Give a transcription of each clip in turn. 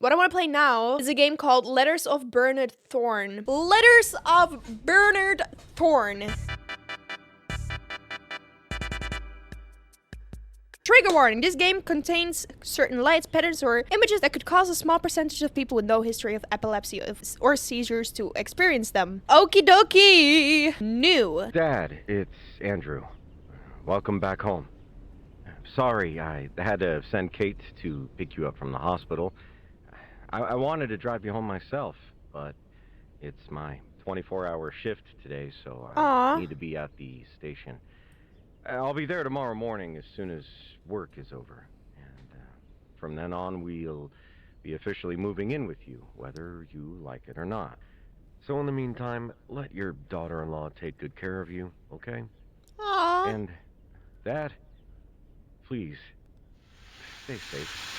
What I want to play now is a game called Letters of Bernard Thorne. Letters of Bernard Thorne. Trigger warning, this game contains certain lights, patterns, or images that could cause a small percentage of people with no history of epilepsy or seizures to experience them. Okie dokie! New. Dad, it's Andrew. Welcome back home. Sorry, I had to send Kate to pick you up from the hospital. I wanted to drive you home myself, but it's my 24-hour shift today, so I need to be at the station. I'll be there tomorrow morning as soon as work is over. And from then on, we'll be officially moving in with you, whether you like it or not. So in the meantime, let your daughter-in-law take good care of you, okay? Aww. And, Dad, please, stay safe.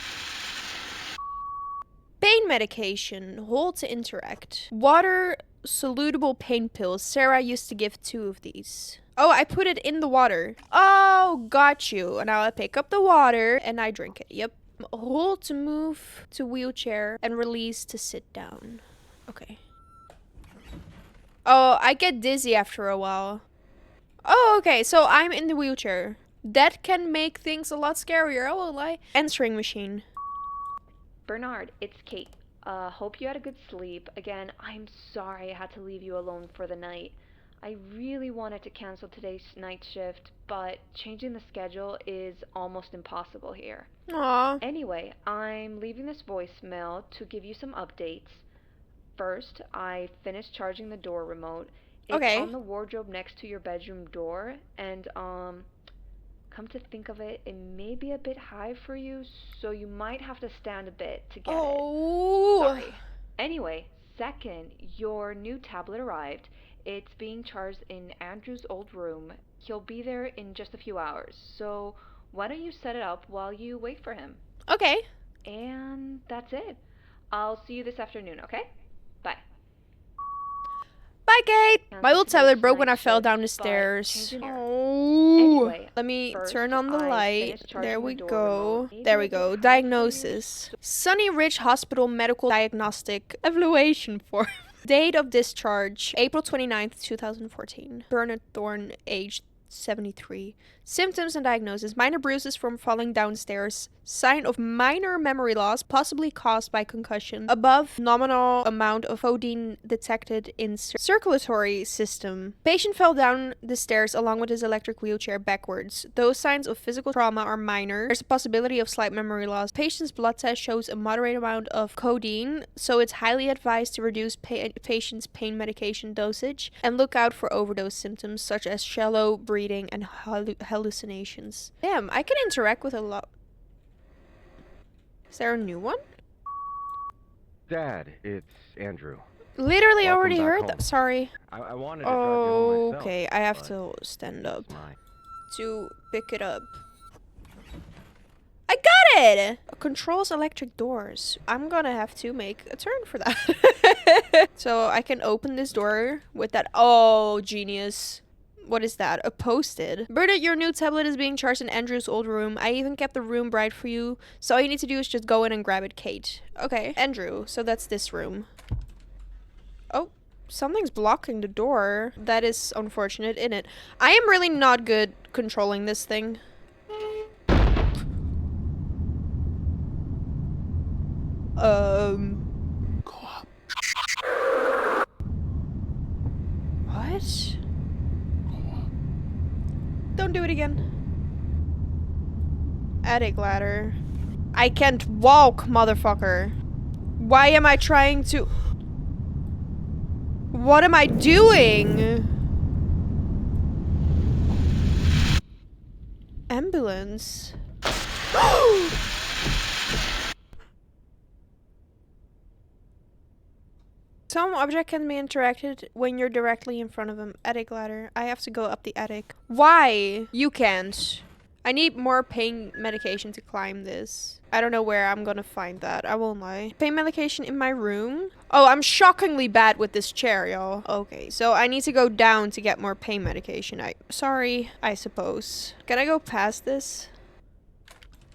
Pain medication. Hold to interact. Water solutable pain pills. Sarah used to give 2 of these. Oh, I put it in the water. Oh, got you. And now I pick up the water and I drink it. Yep. Hold to move to wheelchair and release to sit down. Okay. Oh, I get dizzy after a while. Oh, okay. So I'm in the wheelchair. That can make things a lot scarier. I won't lie. Answering machine. Bernard, it's Kate. Hope you had a good sleep. Again, I'm sorry I had to leave you alone for the night. I really wanted to cancel today's night shift, but changing the schedule is almost impossible here. Aww. Anyway, I'm leaving this voicemail to give you some updates. First, I finished charging the door remote. It's on the wardrobe next to your bedroom door, and come to think of it, it may be a bit high for you, so you might have to stand a bit to get it. Sorry. Anyway, second, your new tablet arrived. It's being charged in Andrew's old room. He'll be there in just a few hours, so why don't you set it up while you wait for him? Okay. And that's it. I'll see you this afternoon, okay? Bye. Bye, Kate! My old tablet broke when I fell down the stairs. Oh. Anyway, Let me first, turn on the I light. finished charging There the we door go. remote. There we go. Diagnosis. Sunny Ridge Hospital Medical Diagnostic Evaluation Form. Date of discharge, April 29th, 2014. Bernard Thorne, age 73. Symptoms and diagnosis: minor bruises from falling downstairs. Sign of minor memory loss, possibly caused by concussion. Above nominal amount of codeine detected in circulatory system. Patient fell down the stairs along with his electric wheelchair backwards. Those signs of physical trauma are minor. There's a possibility of slight memory loss. Patient's blood test shows a moderate amount of codeine, so it's highly advised to reduce patient's pain medication dosage and look out for overdose symptoms such as shallow breathing and hallucinations. Damn, I can interact with a lot. Is there a new one? Dad, it's Andrew. Literally Welcome already back heard home. that. Sorry. I wanted to drive you home myself. Okay, I have but to stand up it's my- to pick it up. I got it! Controls electric doors. I'm gonna have to make a turn for that. So I can open this door with that. Oh, genius. What is that? A post-it. Bernard, your new tablet is being charged in Andrew's old room. I even kept the room bright for you. So all you need to do is just go in and grab it, Kate. Okay. Andrew. So that's this room. Oh, something's blocking the door. That is unfortunate, isn't it? I am really not good controlling this thing. What? Don't do it again. Attic ladder. I can't walk, motherfucker. Why am I trying to... What am I doing? Ambulance. Some object can be interacted when you're directly in front of them. Attic ladder. I have to go up the attic. Why? You can't. I need more pain medication to climb this. I don't know where I'm gonna find that. I won't lie. Pain medication in my room? Oh, I'm shockingly bad with this chair, y'all. Okay, so I need to go down to get more pain medication. Sorry, I suppose. Can I go past this?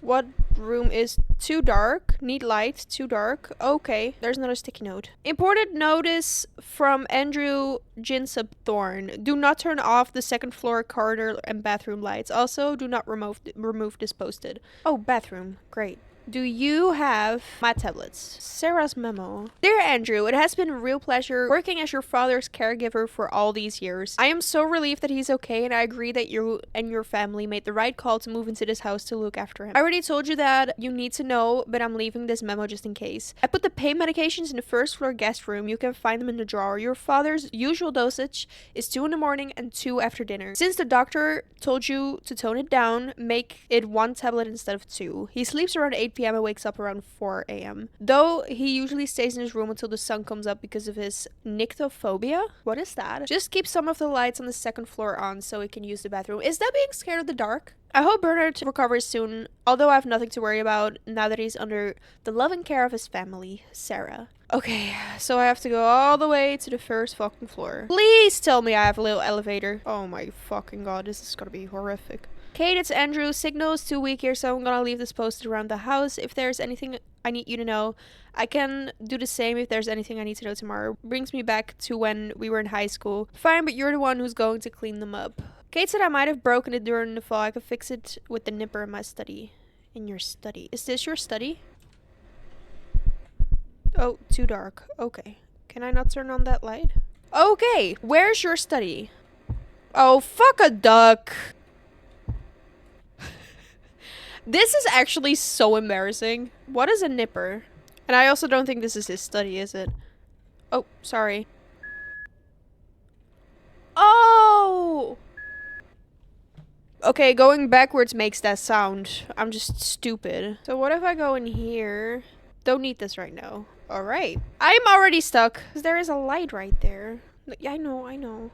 What room is too dark? Need light, too dark. Okay, there's another sticky note. Important notice from Andrew Jinsub Thorne. Do not turn off the second floor corridor and bathroom lights. Also, do not remove this posted. Oh, bathroom. Great. Do you have my tablets? Sarah's memo. Dear Andrew, it has been a real pleasure working as your father's caregiver for all these years. I am so relieved that he's okay, and I agree that you and your family made the right call to move into this house to look after him. I already told you that you need to know, but I'm leaving this memo just in case. I put the pain medications in the first floor guest room. You can find them in the drawer. Your father's usual dosage is 2 in the morning and 2 after dinner. Since the doctor told you to tone it down, make it 1 tablet instead of 2. He sleeps around 8 p.m. and wakes up around 4 a.m. Though he usually stays in his room until the sun comes up because of his nyctophobia. What is that? Just keep some of the lights on the second floor on so he can use the bathroom. Is that being scared of the dark? I hope Bernard recovers soon, although I have nothing to worry about now that he's under the loving care of his family, Sarah. Okay, so I have to go all the way to the first fucking floor. Please tell me I have a little elevator. Oh my fucking god, this is gonna be horrific. Kate, it's Andrew. Signal is too weak here, so I'm gonna leave this posted around the house. If there's anything I need you to know, I can do the same if there's anything I need to know tomorrow. Brings me back to when we were in high school. Fine, but you're the one who's going to clean them up. Kate said I might have broken it during the fall. I could fix it with the nipper in my study. In your study. Is this your study? Oh, too dark. Okay. Can I not turn on that light? Okay, where's your study? Oh, fuck a duck. This is actually so embarrassing. What is a nipper? And I also don't think this is his study, is it? Oh, sorry. Oh! Okay, going backwards makes that sound. I'm just stupid. So what if I go in here? Don't need this right now. Alright. I'm already stuck. Because there is a light right there. Yeah, I know.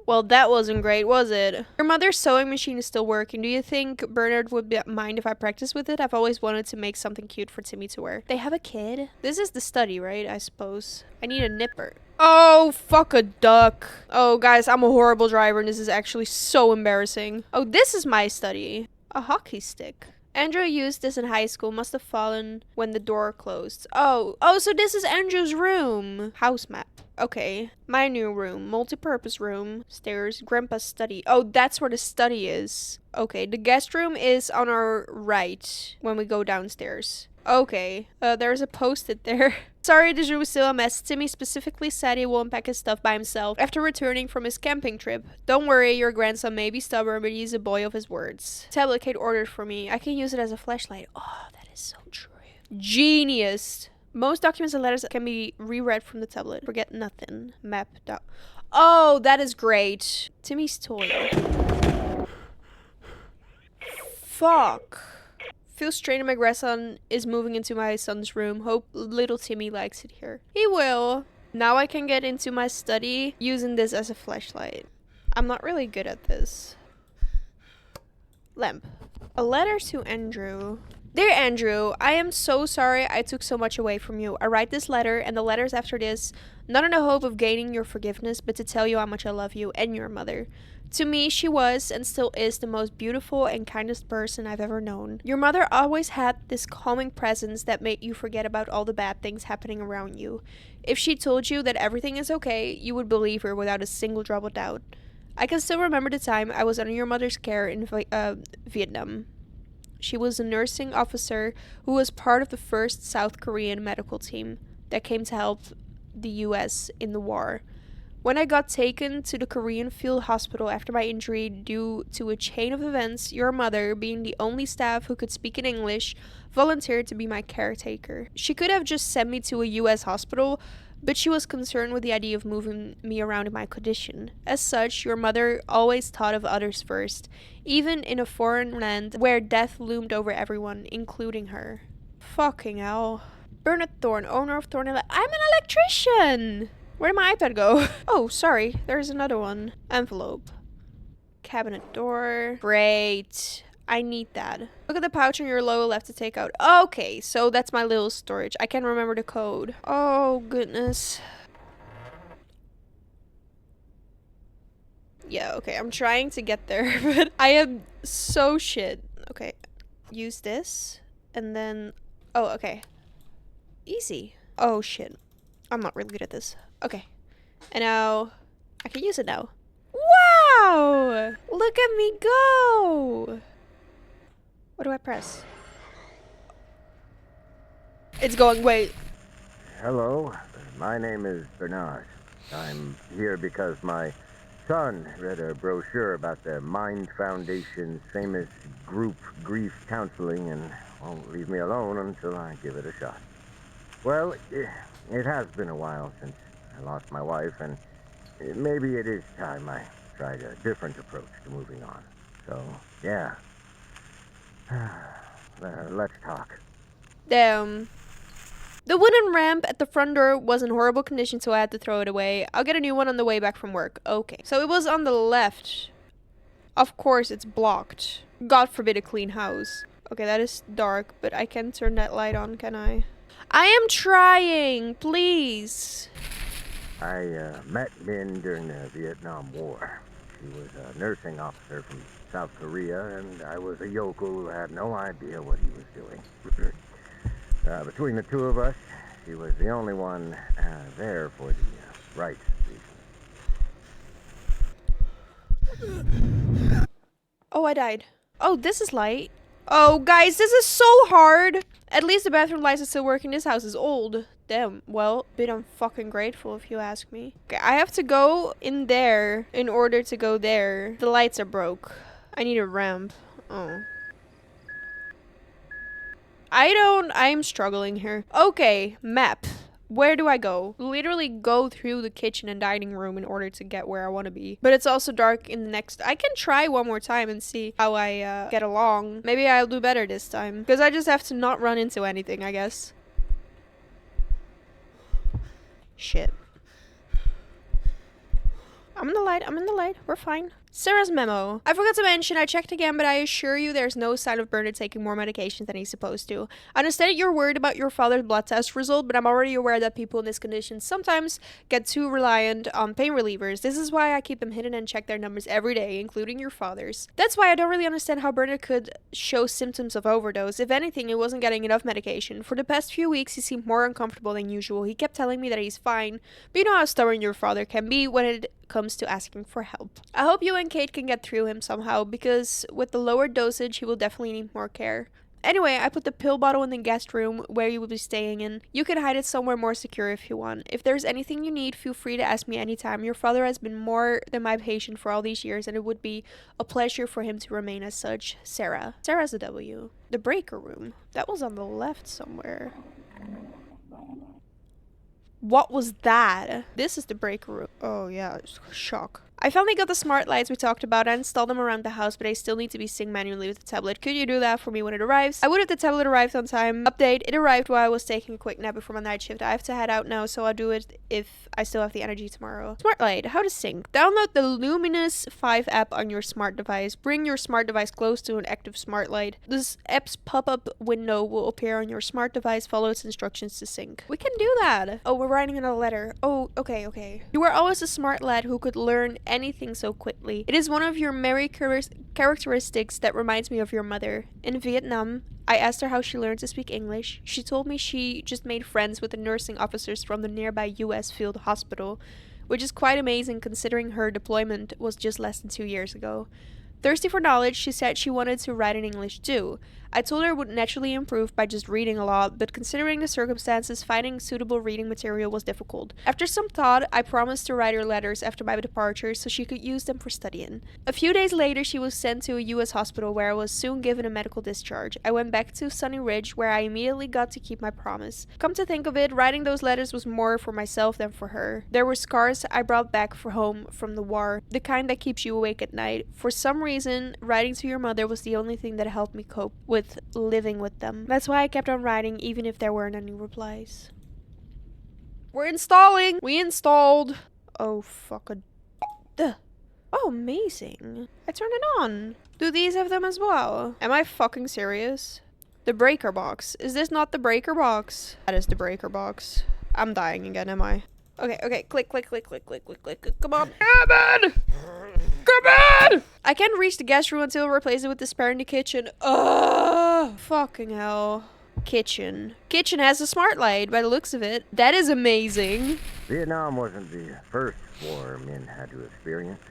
Well, that wasn't great, was it? Your mother's sewing machine is still working. Do you think Bernard would mind if I practice with it? I've always wanted to make something cute for Timmy to wear. They have a kid? This is the study, right? I suppose. I need a nipper. Oh, fuck a duck. Oh, guys, I'm a horrible driver and this is actually so embarrassing. Oh, this is my study. A hockey stick. Andrew used this in high school. Must have fallen when the door closed. Oh, so this is Andrew's room. House map. Okay. My new room. Multi-purpose room. Stairs. Grandpa's study. Oh, that's where the study is. Okay. The guest room is on our right when we go downstairs. Okay. There's a post-it there. Sorry, this room is still a mess. Timmy specifically said he will unpack his stuff by himself after returning from his camping trip. Don't worry, your grandson may be stubborn, but he's a boy of his words. Tablet Kate ordered for me. I can use it as a flashlight. Oh, that is so true. Genius. Most documents and letters can be reread from the tablet. Forget nothing. Map. Oh, that is great. Timmy's toy. Fuck. Feel strained my grandson is moving into my son's room. Hope little Timmy likes it here. He will. Now I can get into my study using this as a flashlight. I'm not really good at this. Lamp. A letter to Andrew. Dear Andrew, I am so sorry I took so much away from you. I write this letter and the letters after this, not in the hope of gaining your forgiveness, but to tell you how much I love you and your mother. To me, she was and still is the most beautiful and kindest person I've ever known. Your mother always had this calming presence that made you forget about all the bad things happening around you. If she told you that everything is okay, you would believe her without a single drop of doubt. I can still remember the time I was under your mother's care in Vietnam. She was a nursing officer who was part of the first South Korean medical team that came to help the US in the war. When I got taken to the Korean field hospital after my injury due to a chain of events, your mother, being the only staff who could speak in English, volunteered to be my caretaker. She could have just sent me to a US hospital, but she was concerned with the idea of moving me around in my condition. As such, your mother always thought of others first, even in a foreign land where death loomed over everyone, including her. Fucking hell. Bernard Thorne, owner of Thorne I'm an electrician! Where did my iPad go? Oh, sorry. There's another one. Envelope. Cabinet door. Great. I need that. Look at the pouch on your lower left to take out. Okay, so that's my little storage. I can't remember the code. Oh, goodness. Yeah, okay, I'm trying to get there, but I am so shit. Okay, use this, and then... Oh, okay. Easy. Oh, shit. I'm not really good at this. Okay. And now... I can use it now. Wow! Look at me go! What do I press? It's going, wait. Hello, my name is Bernard. I'm here because my son read a brochure about the Mind Foundation's famous group grief counseling and won't leave me alone until I give it a shot. Well, it has been a while since I lost my wife, and maybe it is time I tried a different approach to moving on. So, yeah. Let's talk. Damn. The wooden ramp at the front door was in horrible condition, so I had to throw it away. I'll get a new one on the way back from work. Okay. So it was on the left. Of course, it's blocked. God forbid a clean house. Okay, that is dark, but I can turn that light on, can I? I am trying, please. I met Min during the Vietnam War. She was a nursing officer from South Korea, and I was a yokel who had no idea what he was doing. Between the two of us, she was the only one there for the right reason. Oh, I died. Oh, this is light. Oh, guys, this is so hard. At least the bathroom lights are still working. This house is old. Damn. Well, but I'm fucking grateful if you ask me. Okay, I have to go in there in order to go there. The lights are broke. I need a ramp. Oh. I'm struggling here. Okay, map. Where do I go? Literally go through the kitchen and dining room in order to get where I want to be. But it's also dark in the next... I can try one more time and see how I get along. Maybe I'll do better this time. Because I just have to not run into anything, I guess. Shit. I'm in the light. We're fine. Sarah's memo. I forgot to mention, I checked again, but I assure you there's no sign of Bernard taking more medications than he's supposed to. I understand you're worried about your father's blood test result, but I'm already aware that people in this condition sometimes get too reliant on pain relievers. This is why I keep them hidden and check their numbers every day, including your father's. That's why I don't really understand how Bernard could show symptoms of overdose. If anything, he wasn't getting enough medication. For the past few weeks, he seemed more uncomfortable than usual. He kept telling me that he's fine, but you know how stubborn your father can be when it comes to asking for help. I hope you and Kate can get through him somehow, because with the lower dosage, he will definitely need more care. Anyway, I put the pill bottle in the guest room where you will be staying in. You can hide it somewhere more secure if you want. If there's anything you need, feel free to ask me anytime. Your father has been more than my patient for all these years, and it would be a pleasure for him to remain as such. Sarah. Sarah's a W. The breaker room. That was on the left somewhere. What was that? This is the breaker room. Oh yeah, shock. I finally got the smart lights we talked about. I installed them around the house, but I still need to be synced manually with the tablet. Could you do that for me when it arrives? I would if the tablet arrived on time. Update, it arrived while I was taking a quick nap before my night shift. I have to head out now, so I'll do it if I still have the energy tomorrow. Smart light, how to sync. Download the Luminous 5 app on your smart device. Bring your smart device close to an active smart light. This app's pop-up window will appear on your smart device. Follow its instructions to sync. We can do that. Oh, we're writing another letter. Oh, okay. You were always a smart lad who could learn anything so quickly. It is one of your many characteristics that reminds me of your mother. In Vietnam, I asked her how she learned to speak English. She told me she just made friends with the nursing officers from the nearby US field hospital, which is quite amazing considering her deployment was just less than 2 years ago. Thirsty for knowledge, she said she wanted to write in English too. I told her it would naturally improve by just reading a lot, but considering the circumstances, finding suitable reading material was difficult. After some thought, I promised to write her letters after my departure so she could use them for studying. A few days later, she was sent to a US hospital where I was soon given a medical discharge. I went back to Sunny Ridge where I immediately got to keep my promise. Come to think of it, writing those letters was more for myself than for her. There were scars I brought back for home from the war, the kind that keeps you awake at night. For some reason, writing to your mother was the only thing that helped me cope with living with them. That's why I kept on writing even if there weren't any replies. We're installing! We installed! Oh, fuck a... Duh. Oh, amazing. I turned it on. Do these have them as well? Am I fucking serious? The breaker box. Is this not the breaker box? That is the breaker box. I'm dying again, am I? Okay. Click. Come on. Come on! Come in! I can't reach the guest room until I replace it with the spare in the kitchen. Ugh! Fucking hell. Kitchen. Kitchen has a smart light by the looks of it. That is amazing. Vietnam wasn't the first war Min had to experience.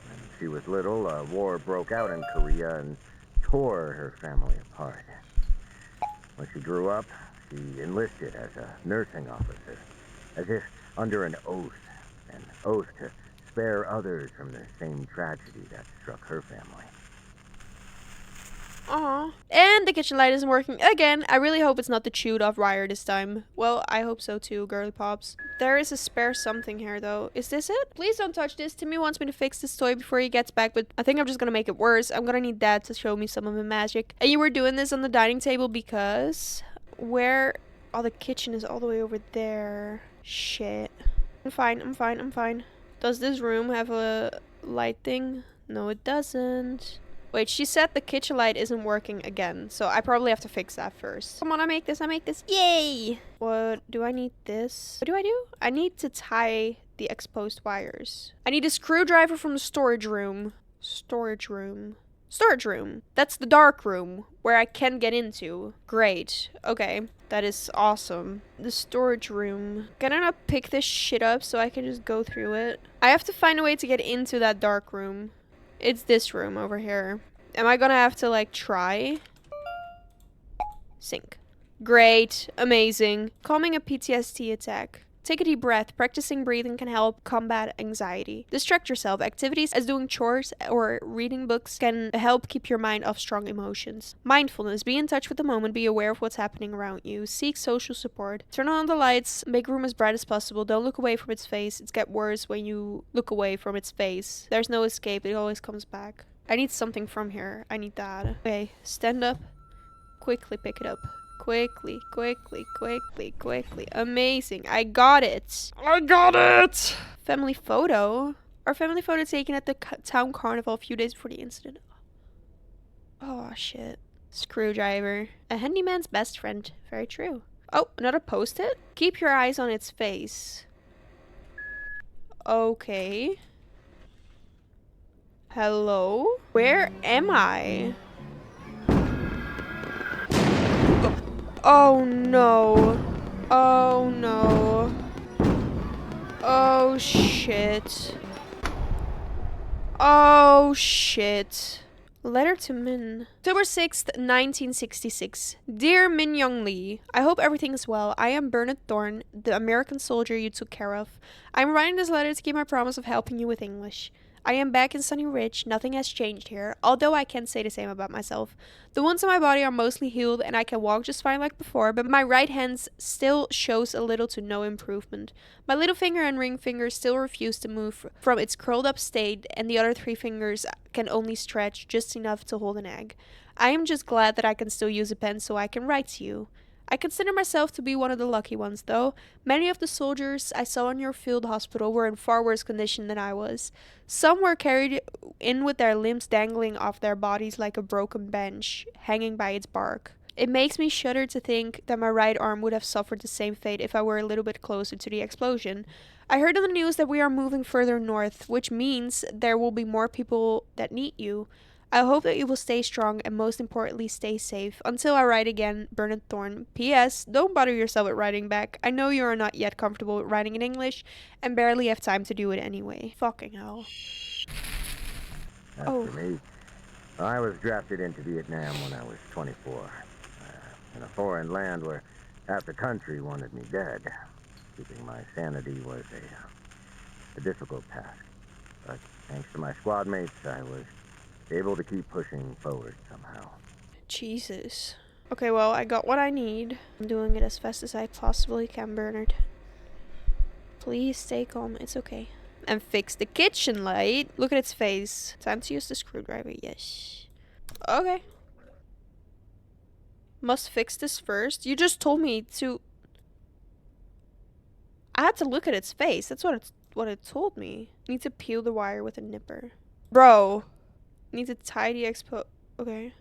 When she was little, a war broke out in Korea and tore her family apart. When she grew up, she enlisted as a nursing officer, as if under an oath to spare others from the same tragedy that struck her family. Aww. And the kitchen light isn't working again. I really hope it's not the chewed off wire this time. Well, I hope so too, girly pops. There is a spare something here though. Is this it? Please don't touch this. Timmy wants me to fix this toy before he gets back, but I think I'm just gonna make it worse. I'm gonna need Dad to show me some of the magic. And you were doing this on the dining table because... where... oh, the kitchen is all the way over there. Shit. I'm fine. Does this room have a light thing? No, it doesn't. Wait, she said the kitchen light isn't working again, so I probably have to fix that first. Come on, I make this. Yay! What, do I need this? What do? I need to tie the exposed wires. I need a screwdriver from the storage room. Storage room. That's the dark room where I can get into. Great. Okay. That is awesome. The storage room. Can I not pick this shit up so I can just go through it? I have to find a way to get into that dark room. It's this room over here. Am I gonna have to, like, try? Sync. Great. Amazing. Calming a PTSD attack. Take a deep breath. Practicing breathing can help combat anxiety. Distract yourself. Activities as doing chores or reading books can help keep your mind off strong emotions. Mindfulness. Be in touch with the moment. Be aware of what's happening around you. Seek social support. Turn on the lights. Make room as bright as possible. Don't look away from its face. It gets worse when you look away from its face. There's no escape. It always comes back. I need something from here. I need that. Okay. Stand up. Quickly pick it up. Quickly. Amazing. I got it. Family photo. Our family photo taken at the town carnival a few days before the incident. Oh, shit. Screwdriver. A handyman's best friend. Very true. Oh, another post-it? Keep your eyes on its face. Okay. Hello? Where am I? Oh no. Oh no. Oh shit. Oh shit. Letter to Min. October 6th, 1966. Dear Min Young Lee, I hope everything is well. I am Bernard Thorne, the American soldier you took care of. I'm writing this letter to keep my promise of helping you with English. I am back in Sunny Ridge. Nothing has changed here, although I can't say the same about myself. The wounds on my body are mostly healed and I can walk just fine like before, but my right hand still shows a little to no improvement. My little finger and ring finger still refuse to move from its curled up state, and the other 3 fingers can only stretch just enough to hold an egg. I am just glad that I can still use a pen so I can write to you. I consider myself to be one of the lucky ones, though. Many of the soldiers I saw in your field hospital were in far worse condition than I was. Some were carried in with their limbs dangling off their bodies like a broken bench, hanging by its bark. It makes me shudder to think that my right arm would have suffered the same fate if I were a little bit closer to the explosion. I heard on the news that we are moving further north, which means there will be more people that need you. I hope that you will stay strong and most importantly stay safe. Until I write again, Bernard Thorne. P.S. Don't bother yourself with writing back. I know you are not yet comfortable with writing in English and barely have time to do it anyway. Fucking hell. As for me, I was drafted into Vietnam when I was 24. In a foreign land where half the country wanted me dead. Keeping my sanity was a difficult task. But thanks to my squad mates, I was able to keep pushing forward somehow. Jesus. Okay, well, I got what I need. I'm doing it as fast as I possibly can, Bernard. Please stay calm. It's okay. And fix the kitchen light. Look at its face. Time to use the screwdriver. Yes. Okay. Must fix this first. You just told me to... I had to look at its face. That's what it told me. Need to peel the wire with a nipper. Bro. Need to tie the okay.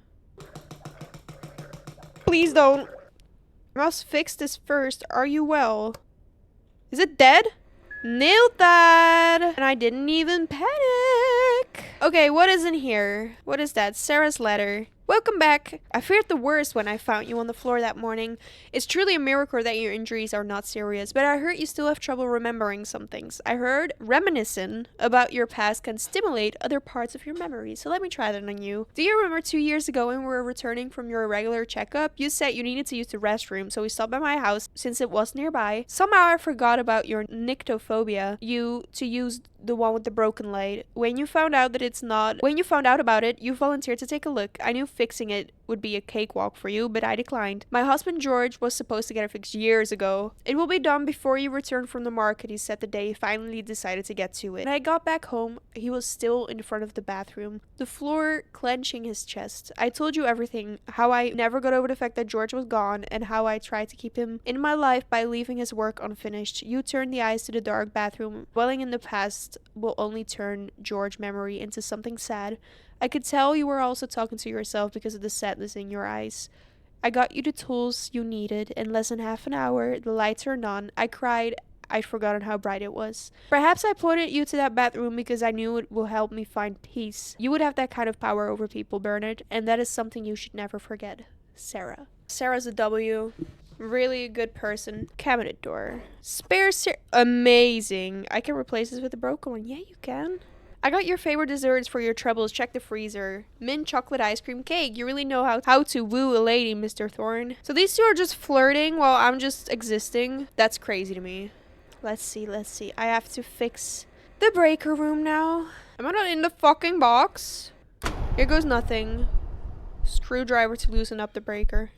Please don't. I must fix this first. Are you well? Is it dead? Nailed that! And I didn't even panic. Okay, what is in here? What is that? Sarah's letter. Welcome back. I feared the worst when I found you on the floor that morning. It's truly a miracle that your injuries are not serious, but I heard you still have trouble remembering some things. I heard reminiscing about your past can stimulate other parts of your memory, so let me try that on you. Do you remember 2 years ago when we were returning from your regular checkup? You said you needed to use the restroom, so we stopped by my house since it was nearby. Somehow I forgot about your nyctophobia. To use the one with the broken leg. When you found out about it, you volunteered to take a look. I knew fixing it would be a cakewalk for you, but I declined. My husband George was supposed to get it fixed years ago. It will be done before you return from the market, he said the day he finally decided to get to it. When I got back home, he was still in front of the bathroom, the floor clenching his chest. I told you everything, how I never got over the fact that George was gone, and how I tried to keep him in my life by leaving his work unfinished. You turned the eyes to the dark bathroom. Dwelling in the past will only turn George memory into something sad. I could tell you were also talking to yourself because of the sadness in your eyes. I got you the tools you needed. In less than half an hour, the light turned on. I cried. I'd forgotten how bright it was. Perhaps I pointed you to that bathroom because I knew it will help me find peace. You would have that kind of power over people, Bernard, and that is something you should never forget. Sarah. Sarah's a W. Really a good person. Cabinet door. Amazing. I can replace this with a broken one. Yeah, you can. I got your favorite desserts for your troubles. Check the freezer. Mint chocolate ice cream cake. You really know how to woo a lady, Mr. Thorne. So these two are just flirting while I'm just existing. That's crazy to me. Let's see. I have to fix the breaker room now. Am I not in the fucking box? Here goes nothing. Screwdriver to loosen up the breaker.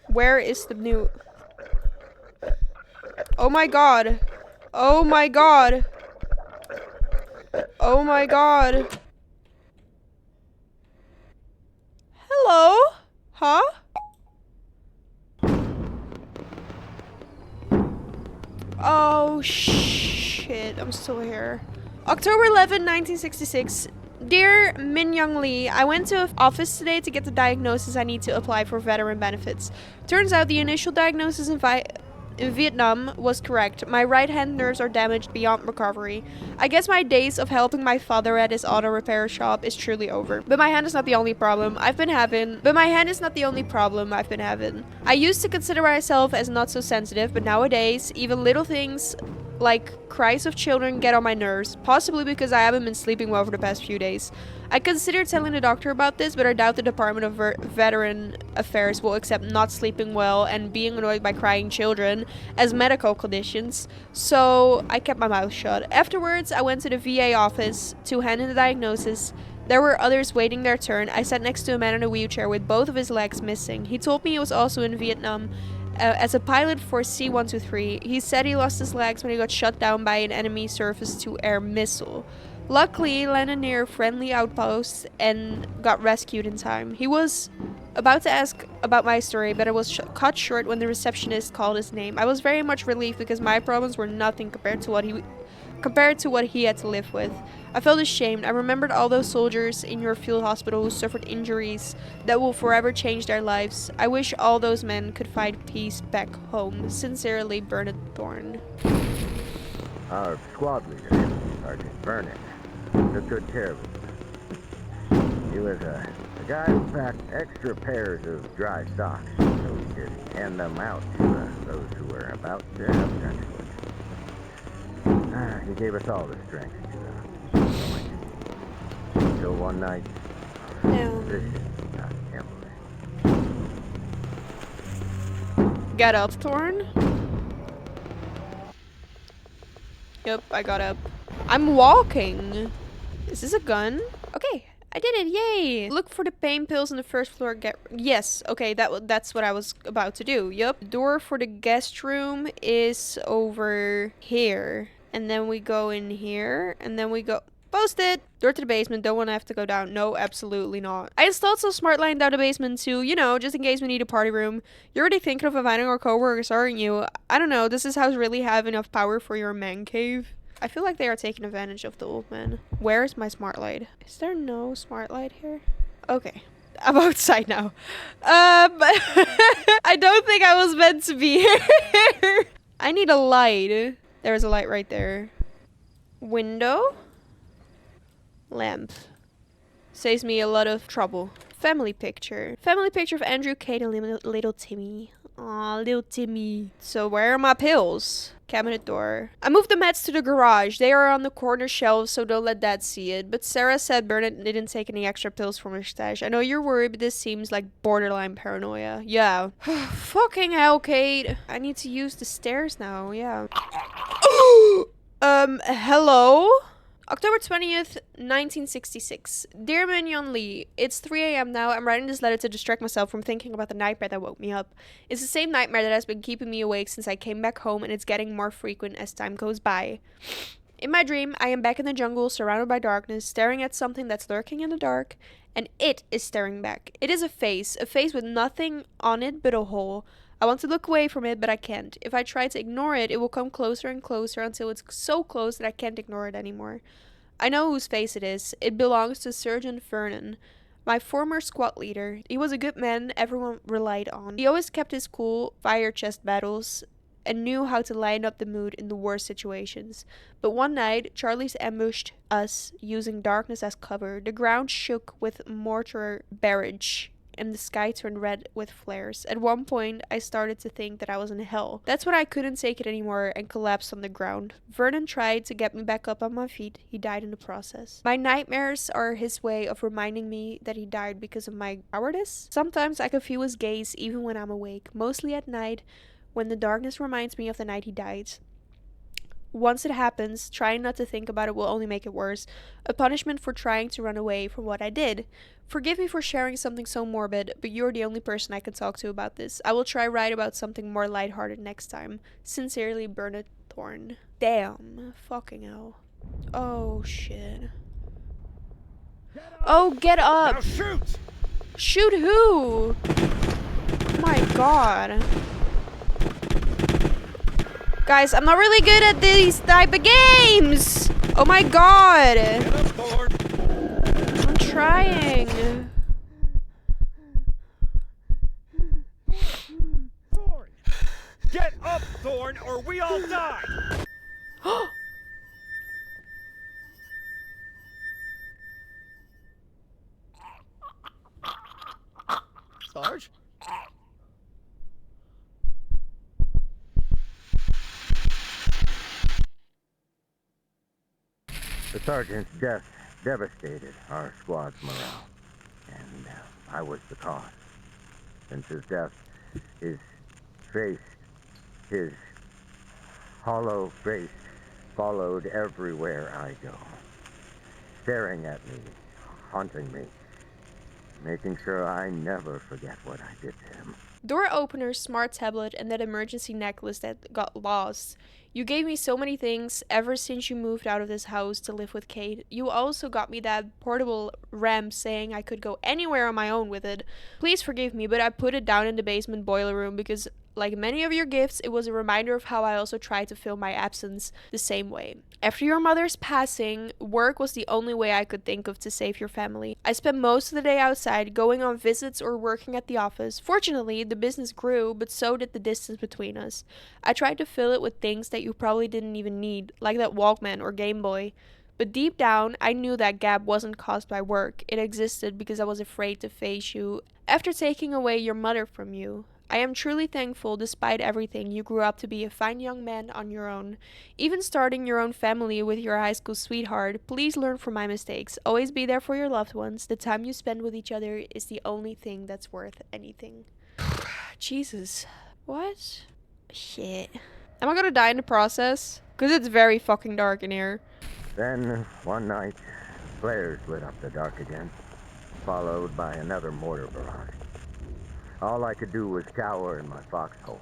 Where is the new... Oh my god. Oh my god. Oh my god. Hello? Huh? Oh shit, I'm still here. October 11, 1966. Dear Min Young Lee, I went to an office today to get the diagnosis I need to apply for veteran benefits. Turns out the initial diagnosis in Vietnam was correct. My right hand nerves are damaged beyond recovery. I guess my days of helping my father at his auto repair shop is truly over. But my hand is not the only problem I've been having. I used to consider myself as not so sensitive, but nowadays, even little things like cries of children get on my nerves, possibly because I haven't been sleeping well for the past few days. I considered telling the doctor about this, but I doubt the Department of Veteran Affairs will accept not sleeping well and being annoyed by crying children as medical conditions, so I kept my mouth shut. Afterwards, I went to the VA office to hand in the diagnosis. There were others waiting their turn. I sat next to a man in a wheelchair with both of his legs missing. He told me he was also in Vietnam as a pilot for C-123. He said he lost his legs when he got shot down by an enemy surface-to-air missile. Luckily, he landed near a friendly outpost and got rescued in time. He was about to ask about my story, but I was cut short when the receptionist called his name. I was very much relieved because my problems were nothing compared to what he had to live with. I felt ashamed. I remembered all those soldiers in your field hospital who suffered injuries that will forever change their lives. I wish all those men could find peace back home. Sincerely, Bernard Thorne. Our squad leader, Sergeant Bernard, took good care of him. He was a guy who packed extra pairs of dry socks so he could hand them out to those who were about to have gunshot. He gave us all the strength to until one night. Get up, Thorne. Yep, I got up. I'm walking. Is this a gun? Okay, I did it. Yay! Look for the pain pills on the first floor. Yes. Okay, that's what I was about to do. Yup. Door for the guest room is over here. And then we go in here, and then we go... Post it! Door to the basement. Don't want to have to go down. No, absolutely not. I installed some smart line down the basement too, you know, just in case we need a party room. You're already thinking of inviting our coworkers, aren't you? I don't know. Does this house really have enough power for your man cave? I feel like they are taking advantage of the old man. Where is my smart light? Is there no smart light here? Okay. I'm outside now. I don't think I was meant to be here. I need a light. There's a light right there. Window? Lamp. Saves me a lot of trouble. Family picture. Family picture of Andrew, Kate, and little Timmy. Aw, little Timmy. So where are my pills? Cabinet door. I moved the meds to the garage. They are on the corner shelves, so don't let Dad see it. But Sarah said Bernard didn't take any extra pills from her stash. I know you're worried, but this seems like borderline paranoia. Yeah. Fucking hell, Kate. I need to use the stairs now. Yeah. Hello? October 20th, 1966. Dear Mignon Lee, it's 3 a.m. now. I'm writing this letter to distract myself from thinking about the nightmare that woke me up. It's the same nightmare that has been keeping me awake since I came back home, and it's getting more frequent as time goes by. In my dream, I am back in the jungle, surrounded by darkness, staring at something that's lurking in the dark, and it is staring back. It is a face with nothing on it but a hole. I want to look away from it, but I can't. If I try to ignore it, it will come closer and closer until it's so close that I can't ignore it anymore. I know whose face it is. It belongs to Sergeant Vernon, my former squad leader. He was a good man everyone relied on. He always kept his cool, fire chest battles, and knew how to lighten up the mood in the worst situations. But one night, Charlie's ambushed us using darkness as cover. The ground shook with mortar barrage, and the sky turned red with flares. At one point, I started to think that I was in hell. That's when I couldn't take it anymore and collapsed on the ground. Vernon tried to get me back up on my feet. He died in the process. My nightmares are his way of reminding me that he died because of my cowardice. Sometimes I can feel his gaze even when I'm awake, mostly at night, when the darkness reminds me of the night he died. Once it happens, trying not to think about it will only make it worse. A punishment for trying to run away from what I did. Forgive me for sharing something so morbid, but you're the only person I can talk to about this. I will try write about something more lighthearted next time. Sincerely, Bernard Thorne. Damn. Fucking hell. Oh, shit. Oh, get up! Now shoot! Shoot who? My god. Guys, I'm not really good at these type of games! Oh my god! Get up, Thorne. I'm trying. Thorne! Get up, Thorne, or we all die! Sarge? The sergeant's death devastated our squad's morale, and I was the cause. Since his death, his face, his hollow face, followed everywhere I go, staring at me, haunting me, making sure I never forget what I did to him. Door opener, smart tablet, and that emergency necklace that got lost. You gave me so many things ever since you moved out of this house to live with Kate. You also got me that portable ramp saying I could go anywhere on my own with it. Please forgive me, but I put it down in the basement boiler room because, like many of your gifts, it was a reminder of how I also tried to fill my absence the same way. After your mother's passing, work was the only way I could think of to save your family. I spent most of the day outside, going on visits or working at the office. Fortunately, the business grew, but so did the distance between us. I tried to fill it with things that you probably didn't even need, like that Walkman or Game Boy. But deep down, I knew that gap wasn't caused by work. It existed because I was afraid to face you after taking away your mother from you. I am truly thankful, despite everything, you grew up to be a fine young man on your own. Even starting your own family with your high school sweetheart, please learn from my mistakes. Always be there for your loved ones. The time you spend with each other is the only thing that's worth anything. Jesus. What? Shit. Am I gonna die in the process? Because it's very fucking dark in here. Then, one night, flares lit up the dark again, followed by another mortar barrage. All I could do was cower in my foxhole.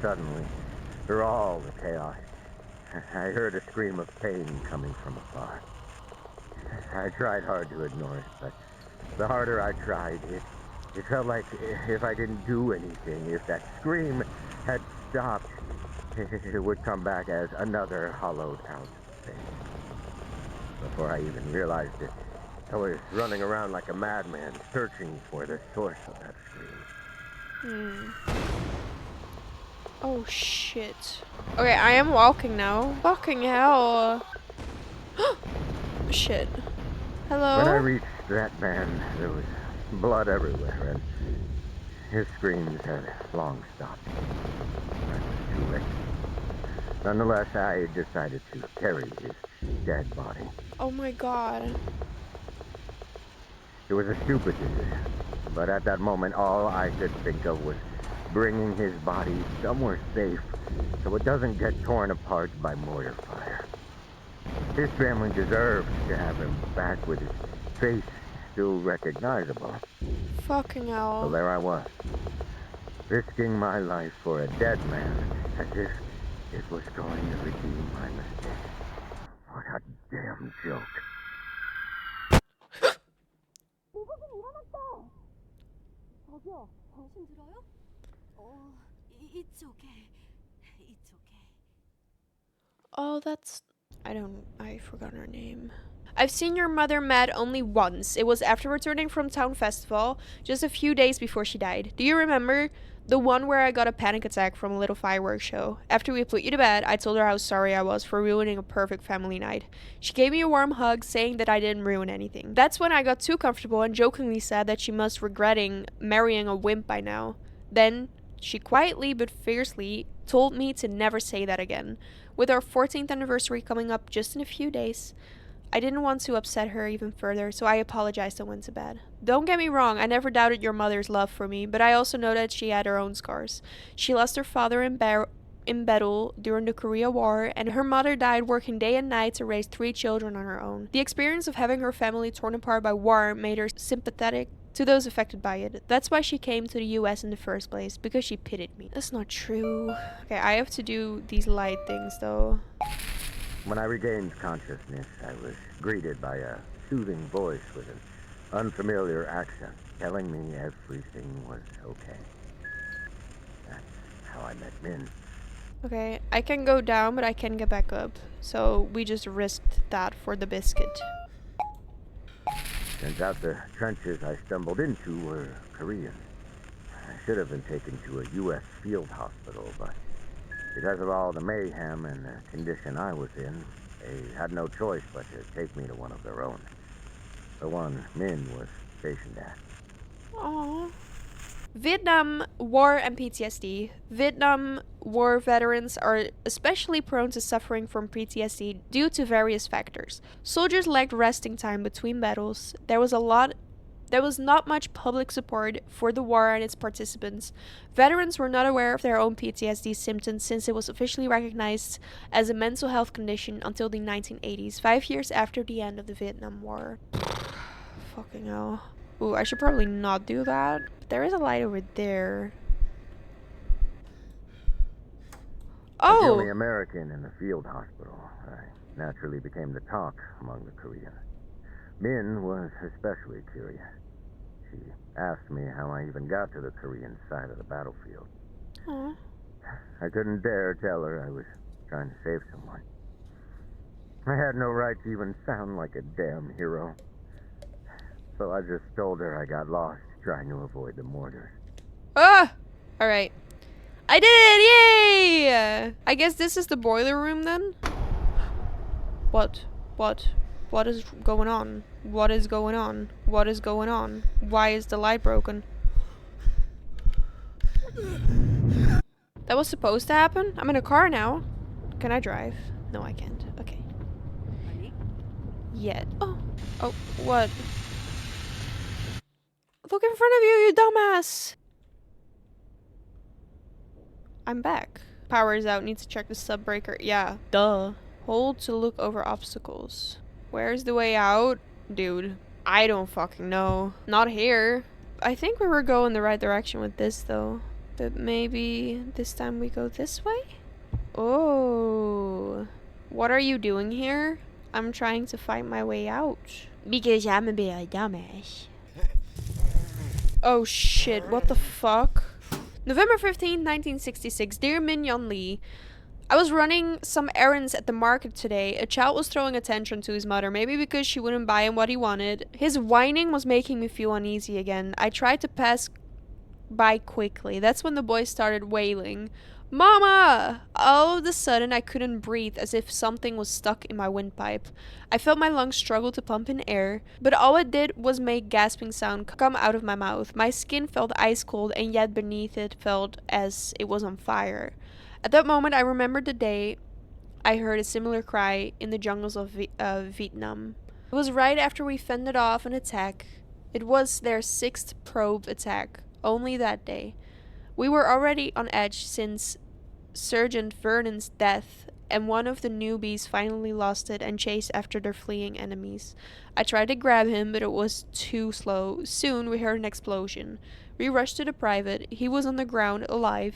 Suddenly, through all the chaos, I heard a scream of pain coming from afar. I tried hard to ignore it, but the harder I tried, it felt like if I didn't do anything, if that scream had stopped, it would come back as another hollowed out face. Before I even realized it, I was running around like a madman, searching for the source of that scream. Oh, shit. Okay, I am walking now. Fucking hell. Shit. Hello? When I reached that man, there was blood everywhere, and his screams had long stopped. I was too late. Nonetheless, I decided to carry his dead body. Oh my god. It was a stupid decision, but at that moment, all I could think of was bringing his body somewhere safe so it doesn't get torn apart by mortar fire. His family deserved to have him back with his face still recognizable. Fucking So hell. there I was, risking my life for a dead man as if it was going to redeem my mistake. What a damn joke. 저기요, 당신 들어요? It's okay. It's okay. Oh, that's... I forgot her name. I've seen your mother mad only once. It was after returning from town festival, just a few days before she died. Do you remember? The one where I got a panic attack from a little fireworks show. After we put you to bed, I told her how sorry I was for ruining a perfect family night. She gave me a warm hug, saying that I didn't ruin anything. That's when I got too comfortable and jokingly said that she must regretting marrying a wimp by now. Then, she quietly but fiercely told me to never say that again. With our 14th anniversary coming up just in a few days, I didn't want to upset her even further, so I apologized and went to bed. Don't get me wrong, I never doubted your mother's love for me, but I also know that she had her own scars. She lost her father in battle during the Korea War, and her mother died working day and night to raise 3 children on her own. The experience of having her family torn apart by war made her sympathetic to those affected by it. That's why she came to the US in the first place, because she pitied me. That's not true. Okay, I have to do these light things though. When I regained consciousness, I was greeted by a soothing voice with an unfamiliar accent, telling me everything was okay. That's how I met Min. Okay, I can go down, but I can get back up. So we just risked that for the biscuit. Turns out the trenches I stumbled into were Korean. I should have been taken to a U.S. field hospital, but because of all the mayhem and the condition I was in, they had no choice but to take me to one of their own. The one Min was stationed at. Aww. Vietnam War and PTSD. Vietnam War veterans are especially prone to suffering from PTSD due to various factors. Soldiers lacked resting time between battles. There was not much public support for the war and its participants. Veterans were not aware of their own PTSD symptoms since it was officially recognized as a mental health condition until the 1980s, 5 years after the end of the Vietnam War. Fucking hell. Ooh, I should probably not do that. But there is a light over there. As the Oh! only American in the field hospital, I naturally became the talk among the Koreans. Min was especially curious. She asked me how I even got to the Korean side of the battlefield. Aw. I couldn't dare tell her I was trying to save someone. I had no right to even sound like a damn hero. So I just told her I got lost trying to avoid the mortars. Ah! Alright. I did it! Yay! I guess this is the boiler room then? What? What is going on? What is going on? What is going on? Why is the light broken? That was supposed to happen? I'm in a car now. Can I drive? No, I can't. Okay. Yet. Oh. Oh, what? Look in front of you, you dumbass! I'm back. Power is out. Need to check the sub breaker. Yeah. Duh. Hold to look over obstacles. Where's the way out? Dude. I don't fucking know. Not here. I think we were going the right direction with this though. But maybe this time we go this way? Oh. What are you doing here? I'm trying to find my way out. Because I'm a bit of a dumbass. Oh shit, what the fuck? November 15th, 1966. Dear Min Yon Lee, I was running some errands at the market today. A child was throwing a tantrum to his mother, maybe because she wouldn't buy him what he wanted. His whining was making me feel uneasy again. I tried to pass by quickly. That's when the boy started wailing. Mama! All of a sudden, I couldn't breathe, as if something was stuck in my windpipe. I felt my lungs struggle to pump in air, but all it did was make gasping sound come out of my mouth. My skin felt ice cold, and yet beneath it felt as it was on fire. At that moment, I remembered the day I heard a similar cry in the jungles of Vietnam. It was right after we fended off an attack. It was their 6th probe attack, only that day. We were already on edge since Sergeant Vernon's death, and one of the newbies finally lost it and chased after their fleeing enemies. I tried to grab him, but it was too slow. Soon we heard an explosion. We rushed to the private. He was on the ground, alive.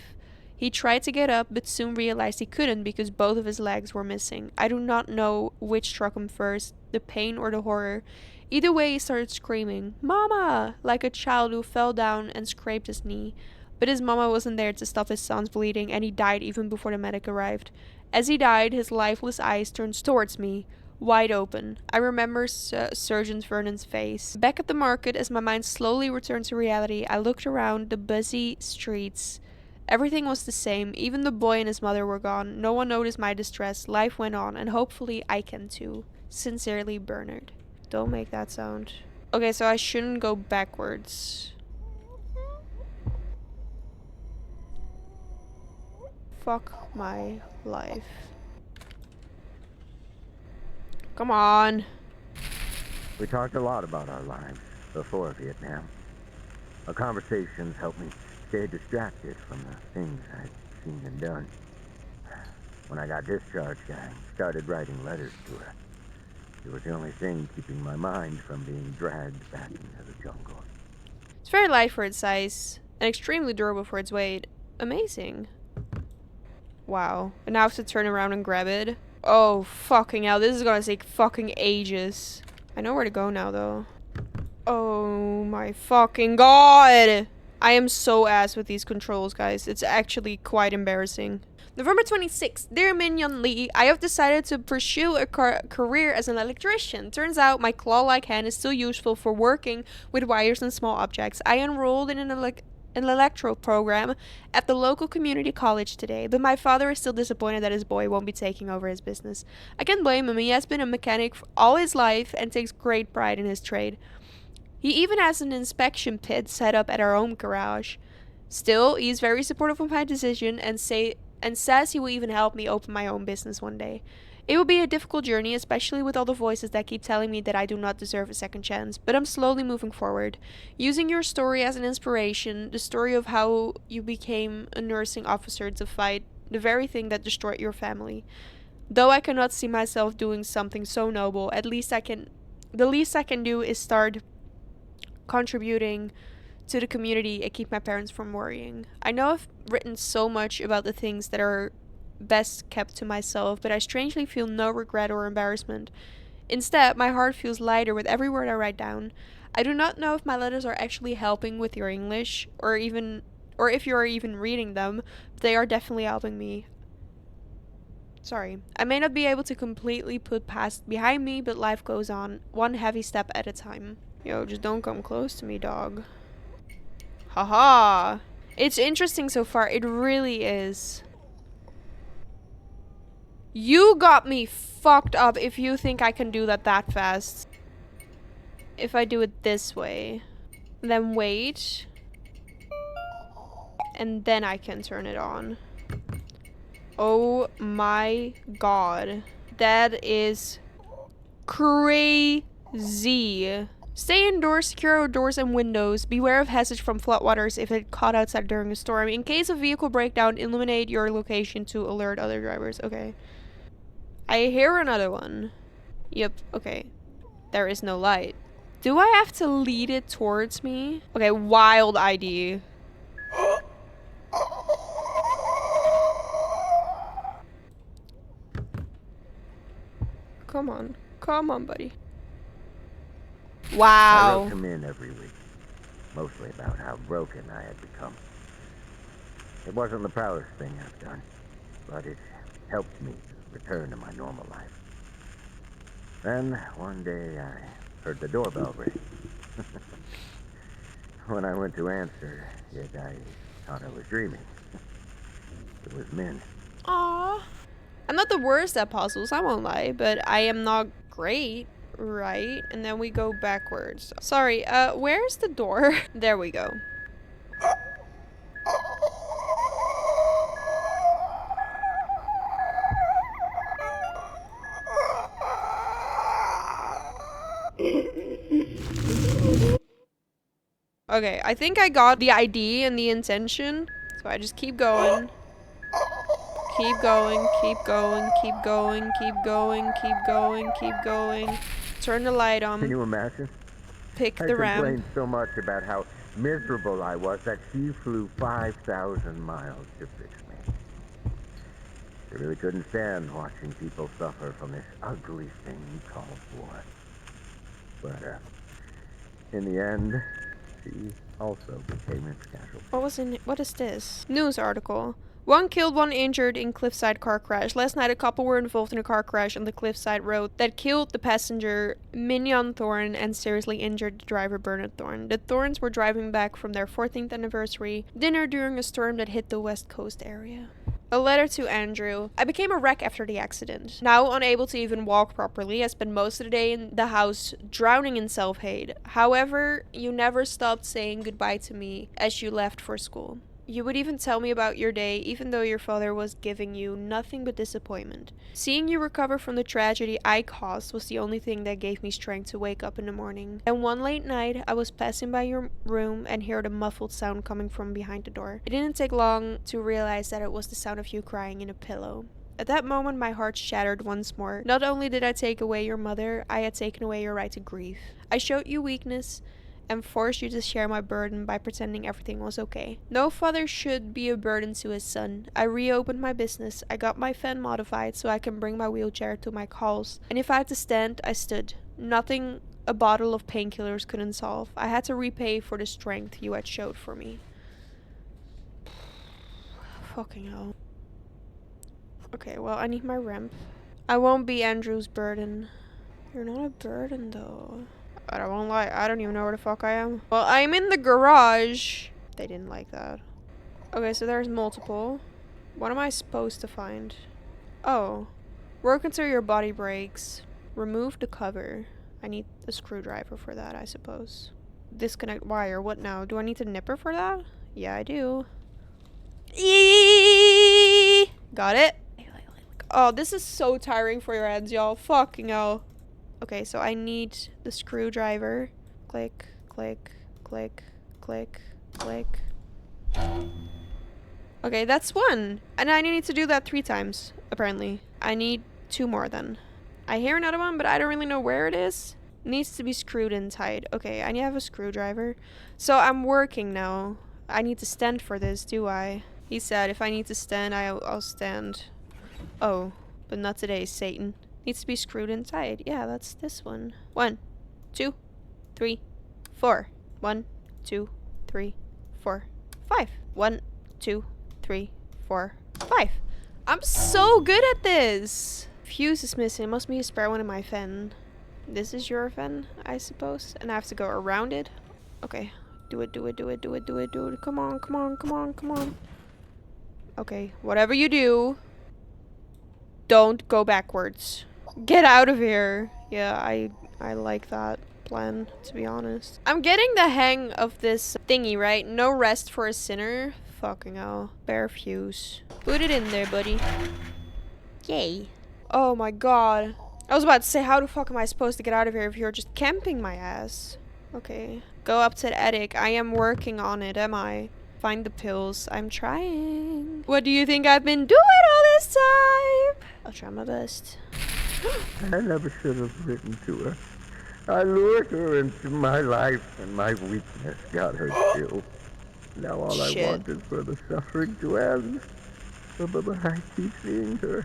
He tried to get up, but soon realized he couldn't because both of his legs were missing. I do not know which struck him first, the pain or the horror. Either way, he started screaming, "Mama!" like a child who fell down and scraped his knee. But his mama wasn't there to stop his son's bleeding, and he died even before the medic arrived. As he died, his lifeless eyes turned towards me, wide open. I remember Sergeant Vernon's face. Back at the market, as my mind slowly returned to reality, I looked around the busy streets. Everything was the same. Even the boy and his mother were gone. No one noticed my distress. Life went on, and hopefully I can too. Sincerely, Bernard. Don't make that sound. Okay, so I shouldn't go backwards. Fuck my life. Come on. We talked a lot about our lives before Vietnam. Our conversations helped me stay distracted from the things I'd seen and done. When I got discharged, I started writing letters to her. It was the only thing keeping my mind from being dragged back into the jungle. It's very light for its size and extremely durable for its weight. Amazing. Wow. And now I have to turn around and grab it. Oh, fucking hell. This is gonna take fucking ages. I know where to go now, though. Oh my fucking god! I am so ass with these controls, guys. It's actually quite embarrassing. November 26th. Dear Minion Lee, I have decided to pursue a career as an electrician. Turns out my claw-like hand is still useful for working with wires and small objects. I enrolled in an electro program at the local community college today, but my father is still disappointed that his boy won't be taking over his business. I can't blame him. He has been a mechanic all his life and takes great pride in his trade. He even has an inspection pit set up at our home garage. Still, he is very supportive of my decision and says he will even help me open my own business one day. It will be a difficult journey, especially with all the voices that keep telling me that I do not deserve a second chance, but I'm slowly moving forward. Using your story as an inspiration, the story of how you became a nursing officer to fight the very thing that destroyed your family. Though I cannot see myself doing something so noble, the least I can do is start contributing to the community and keep my parents from worrying. I know I've written so much about the things that are best kept to myself, but I strangely feel no regret or embarrassment. Instead, my heart feels lighter with every word I write down. I do not know if my letters are actually helping with your English, or if you are even reading them, but they are definitely helping me. Sorry. I may not be able to completely put past behind me, but life goes on, one heavy step at a time. Yo, just don't come close to me, dog. Haha. It's interesting so far. It really is. You got me fucked up if you think I can do that fast. If I do it this way. Then wait. And then I can turn it on. Oh my god. That is crazy. Stay indoors, secure doors and windows. Beware of hazards from floodwaters if it caught outside during a storm. In case of vehicle breakdown, illuminate your location to alert other drivers. Okay. I hear another one. Yep, okay. There is no light. Do I have to lead it towards me? Okay, wild ID. Come on. Come on, buddy. Wow. I wrote him in every week, mostly about how broken I had become. It wasn't the proudest thing I've done, but it helped me return to my normal life. Then, one day, I heard the doorbell ring. When I went to answer it, I thought I was dreaming. It his men. Aww. I'm not the worst at puzzles, I won't lie, but I am not great, right? And then we go backwards. Sorry, where's the door? There we go. Okay, I think I got the ID and the intention, so I just keep going. Keep going, keep going, keep going, keep going, keep going, keep going. Turn the light on. Can you imagine? Pick I the ramp. complained so much about how miserable I was that she flew 5,000 miles to fix me. She really couldn't stand watching people suffer from this ugly thing called war. But, in the end, she also became its casualty. What is this? News article. 1 killed, 1 injured in Cliffside car crash. Last night, a couple were involved in a car crash on the Cliffside Road that killed the passenger Bernard Thorne and seriously injured the driver Bernard Thorne. The Thornes were driving back from their 14th anniversary dinner during a storm that hit the West Coast area. A letter to Andrew. I became a wreck after the accident. Now unable to even walk properly, I spent most of the day in the house drowning in self-hate. However, you never stopped saying goodbye to me as you left for school. You would even tell me about your day, even though your father was giving you nothing but disappointment. Seeing you recover from the tragedy I caused was the only thing that gave me strength to wake up in the morning. And one late night, I was passing by your room and heard a muffled sound coming from behind the door. It didn't take long to realize that it was the sound of you crying in a pillow. At that moment, my heart shattered once more. Not only did I take away your mother, I had taken away your right to grief. I showed you weakness and forced you to share my burden by pretending everything was okay. No father should be a burden to his son. I reopened my business. I got my van modified so I can bring my wheelchair to my calls. And if I had to stand, I stood. Nothing a bottle of painkillers couldn't solve. I had to repay for the strength you had showed for me. Fucking hell. Okay, well, I need my ramp. I won't be Andrew's burden. You're not a burden, though. I won't lie, I don't even know where the fuck I am. Well, I'm in the garage. They didn't like that. Okay, so there's multiple. What am I supposed to find? Oh. Work until your body breaks. Remove the cover. I need a screwdriver for that, I suppose. Disconnect wire. What now? Do I need a nipper for that? Yeah, I do. Eee! Got it. Oh, this is so tiring for your hands, y'all. Fucking hell. Okay, so I need the screwdriver. Click, click, click, click, click. Okay, that's 1. And I need to do that 3 times, apparently. I need 2 more then. I hear another one, but I don't really know where it is. It needs to be screwed in tight. Okay, I need to have a screwdriver. So I'm working now. I need to stand for this, do I? He said if I need to stand, I'll stand. Oh, but not today, Satan. Needs to be screwed in tight. Yeah, that's this one. 1, 2, 3, 4. 1, 2, 3, 4, 5. 1, 2, 3, 4, 5. I'm so good at this. Fuse is missing. Must be a spare one in my fan. This is your fan, I suppose. And I have to go around it. Okay. Do it, do it, do it, do it, do it, do it. Come on, come on, come on, come on. Okay, whatever you do, don't go backwards. Get out of here. Yeah, I like that plan, to be honest. I'm getting the hang of this thingy, right? No rest for a sinner. Fucking hell. Bare fuse. Put it in there, buddy. Yay. Oh my god. I was about to say, how the fuck am I supposed to get out of here if you're just camping my ass? Okay. Go up to the attic. I am working on it, am I? Find the pills. I'm trying. What do you think I've been doing all this time? I'll try my best. I never should have written to her. I lured her into my life, and my weakness got her killed. Now all I want is for the suffering to end. But I keep seeing her.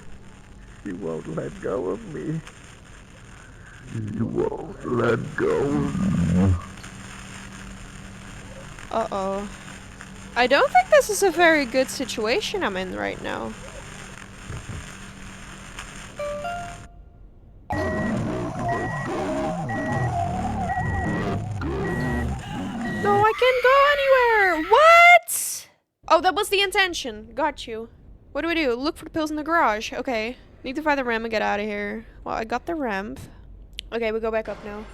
She won't let go of me. She won't let go. Uh-oh. I don't think this is a very good situation I'm in right now. No, I can't go anywhere. What? Oh, that was the intention. Got you. What do I do? Look for the pills in the garage. Okay. Need to find the ramp and get out of here. Well, I got the ramp. Okay, we go back up now.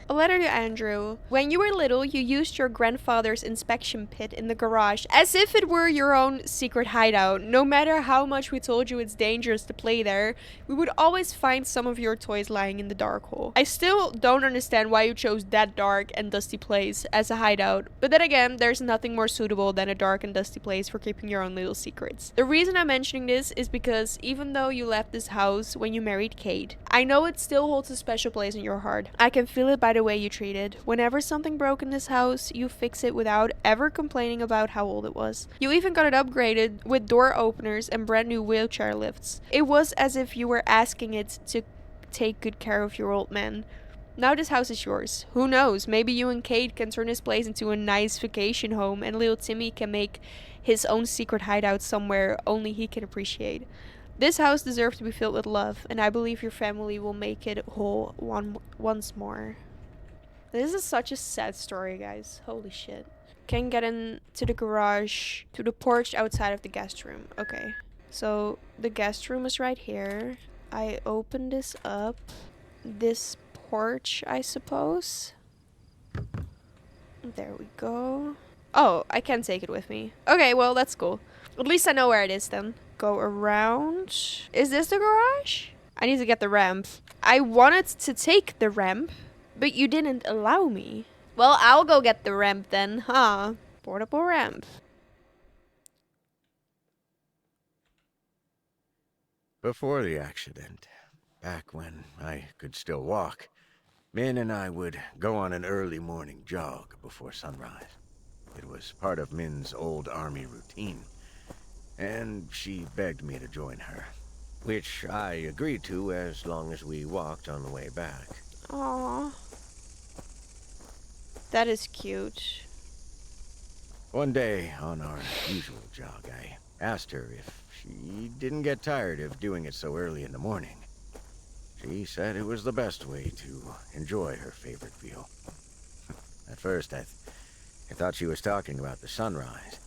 A letter to Andrew. When you were little, you used your grandfather's inspection pit in the garage as if it were your own secret hideout. No matter how much we told you it's dangerous to play there, we would always find some of your toys lying in the dark hole. I still don't understand why you chose that dark and dusty place as a hideout, but then again, there's nothing more suitable than a dark and dusty place for keeping your own little secrets. The reason I'm mentioning this is because even though you left this house when you married Kate, I know it still holds a special place in your heart. I can feel it by the way you treat it. Whenever something broke in this house, you fix it without ever complaining about how old it was. You even got it upgraded with door openers and brand new wheelchair lifts. It was as if you were asking it to take good care of your old man. Now this house is yours. Who knows, maybe you and Kate can turn this place into a nice vacation home and little Timmy can make his own secret hideout somewhere only he can appreciate. This house deserves to be filled with love, and I believe your family will make it whole once more. This is such a sad story, guys. Holy shit. Can get into the garage, to the porch outside of the guest room. Okay. So, the guest room is right here. I open this up. This porch, I suppose. There we go. Oh, I can take it with me. Okay, well, that's cool. At least I know where it is then. Go around. Is this the garage? I need to get the ramp. I wanted to take the ramp, but you didn't allow me. Well, I'll go get the ramp then, huh? Portable ramp. Before the accident, back when I could still walk, Min and I would go on an early morning jog before sunrise. It was part of Min's old army routine, and she begged me to join her, which I agreed to as long as we walked on the way back. Aww. That is cute. One day, on our usual jog, I asked her if she didn't get tired of doing it so early in the morning. She said it was the best way to enjoy her favorite view. At first, I thought she was talking about the sunrise.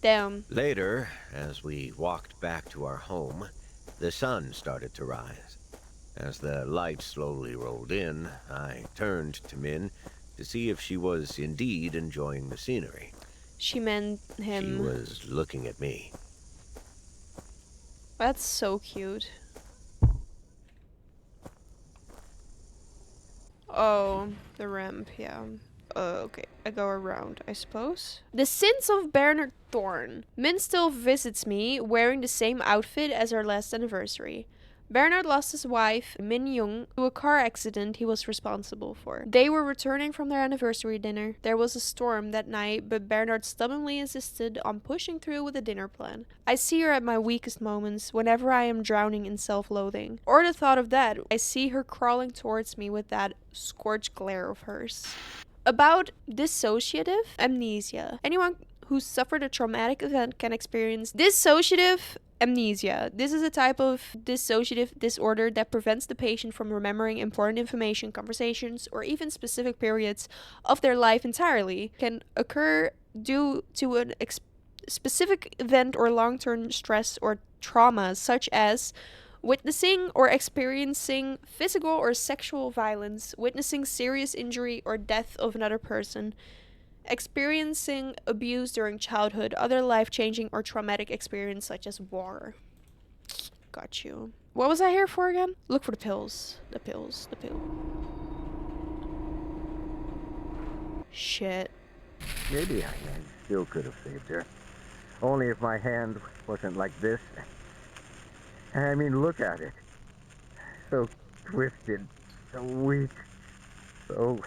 Damn. Later, as we walked back to our home, the sun started to rise. As the light slowly rolled in, I turned to Min to see if she was indeed enjoying the scenery. She meant him. She was looking at me. That's so cute. Oh, the ramp, yeah. Okay, I go around, I suppose. The Sins of Bernard Thorne. Min still visits me wearing the same outfit as our last anniversary. Bernard lost his wife, Min Young, to a car accident he was responsible for. They were returning from their anniversary dinner. There was a storm that night, but Bernard stubbornly insisted on pushing through with the dinner plan. I see her at my weakest moments, whenever I am drowning in self-loathing. Or the thought of that, I see her crawling towards me with that scorched glare of hers. About dissociative amnesia. Anyone who suffered a traumatic event can experience dissociative amnesia. This is a type of dissociative disorder that prevents the patient from remembering important information, conversations, or even specific periods of their life entirely. It can occur due to a specific event or long-term stress or trauma, such as witnessing or experiencing physical or sexual violence, witnessing serious injury or death of another person, experiencing abuse during childhood, other life-changing or traumatic experience such as war. Got you. What was I here for again? Look for the pills. The pills. The pill. Shit. Maybe I still could have saved her. Only if my hand wasn't like this. I mean, look at it. So twisted, so weak, so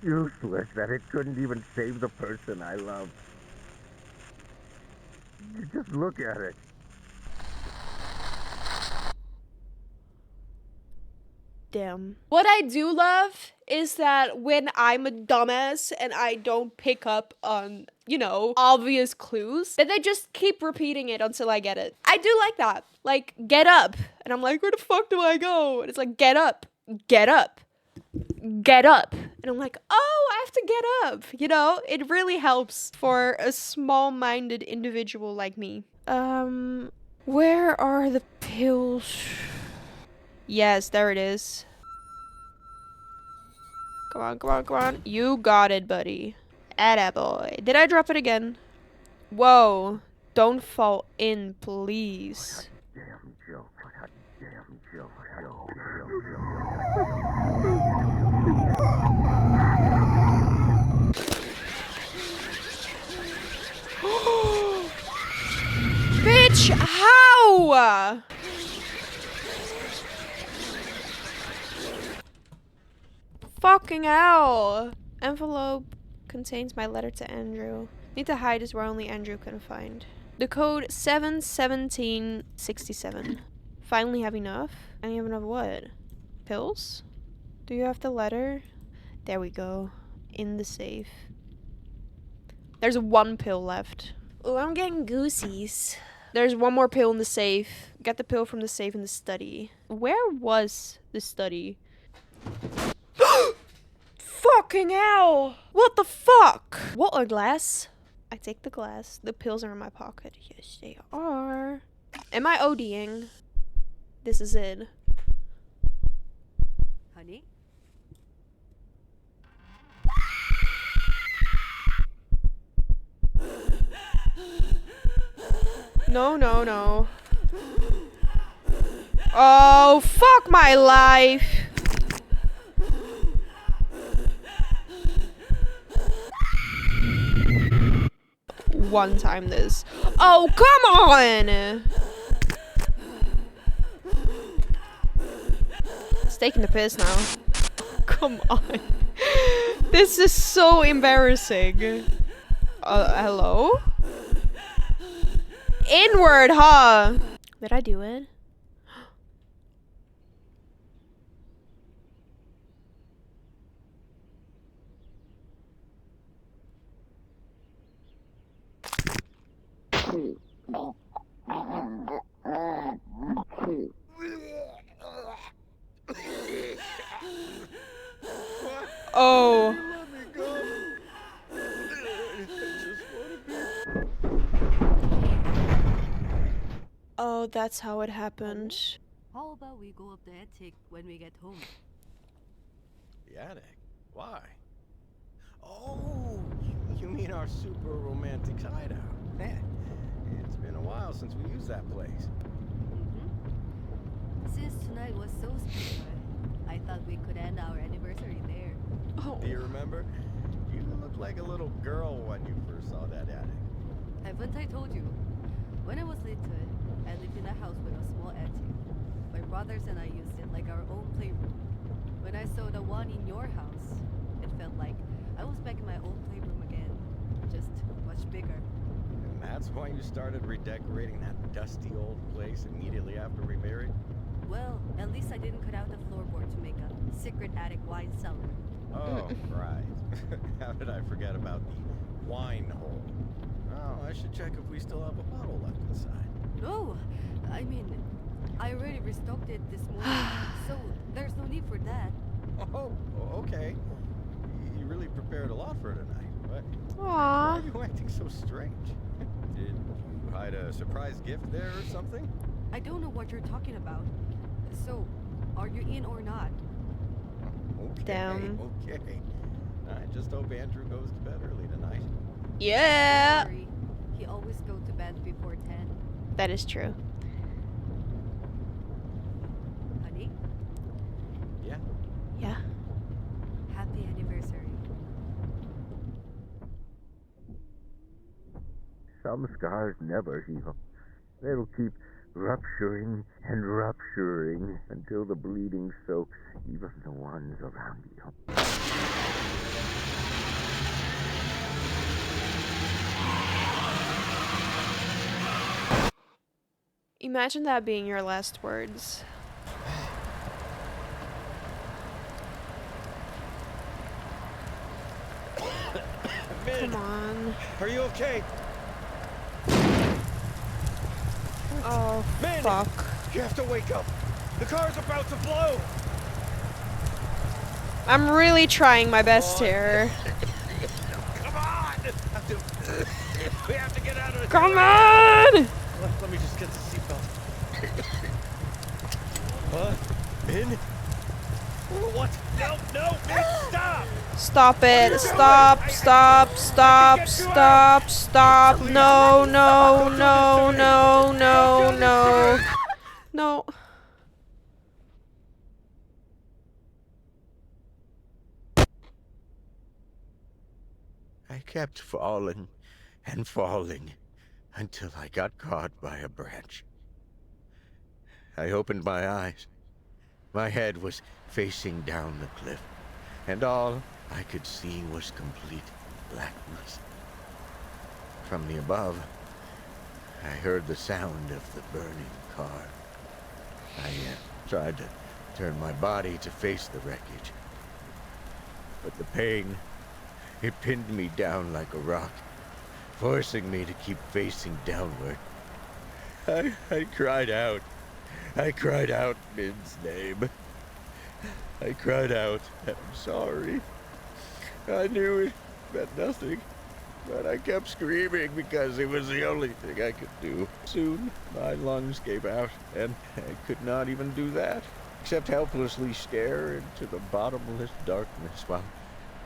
useless that it couldn't even save the person I love. Just look at it. Damn. What I do love is that when I'm a dumbass and I don't pick up on, obvious clues, that they just keep repeating it until I get it. I do like that. Like, get up. And I'm like, where the fuck do I go? And it's like, get up. Get up. Get up. And I'm like, oh, I have to get up. It really helps for a small-minded individual like me. Where are the pills? Yes, there it is. Come on, come on, come on. You got it, buddy. Attaboy. Did I drop it again? Whoa. Don't fall in, please. Damn joke. Damn joke. Bitch, how? Fucking hell. Envelope contains my letter to Andrew. Need to hide this where only Andrew can find. The code 71767. Finally have enough? And you have enough what? Pills? Do you have the letter? There we go. In the safe. There's one pill left. Oh, I'm getting goosies. There's one more pill in the safe. Get the pill from the safe in the study. Where was the study? Fucking hell! What the fuck? What a glass? I take the glass. The pills are in my pocket. Yes, they are. Am I ODing? This is it. Honey? No, no, no. Oh, fuck my life. One time this. Oh, come on! It's taking the piss now. Come on. This is so embarrassing. Hello? Inward, huh? Did I do it? Oh. Oh, that's how it happened. How about we go up the attic when we get home? The attic? Why? Oh, you mean our super romantic hideout? Man, it's been a while since we used that place. Since tonight was so special, I thought we could end our anniversary there. Oh. Do you remember? You looked like a little girl when you first saw that attic. Haven't I told you? When I was little, I lived in a house with a small attic. My brothers and I used it like our own playroom. When I saw the one in your house, it felt like I was back in my old playroom again, just much bigger. And that's why you started redecorating that dusty old place immediately after we married? Well, at least I didn't cut out the floorboard to make a secret attic wine cellar. Oh, right. How did I forget about the wine hole? Oh, I should check if we still have a bottle left inside. No, I mean, I already restocked it this morning, so there's no need for that. Oh, okay. You really prepared a lot for tonight, but why Aww. are you acting so strange? Did you hide a surprise gift there or something? I don't know what you're talking about. So, are you in or not? Okay, Damn. okay. I just hope Andrew goes to bed early tonight. Yeah. Don't worry, he always goes to bed before 10. That is true. Honey, Yeah? Yeah. happy anniversary. Some scars never heal. They'll keep rupturing and rupturing until the bleeding soaks even the ones around you. Imagine that being your last words. Come on. Are you okay? Oh, Manny! fuck. You have to wake up. The car's about to blow. I'm really trying my best here. Come on! We have to get out of here. Come on! get the seatbelt. What? Min? What? No, no, Min, stop! Stop it. Stop, stop, stop, stop, stop. No, no, no, no, no, no. No. I kept falling and falling until I got caught by a branch. I opened my eyes. My head was facing down the cliff, and all I could see was complete blackness. From the above, I heard the sound of the burning car. I tried to turn my body to face the wreckage, but the pain, it pinned me down like a rock, forcing me to keep facing downward. I cried out. I cried out Min's name. I cried out, I'm sorry. I knew it meant nothing, but I kept screaming because it was the only thing I could do. Soon, my lungs gave out, and I could not even do that, except helplessly stare into the bottomless darkness while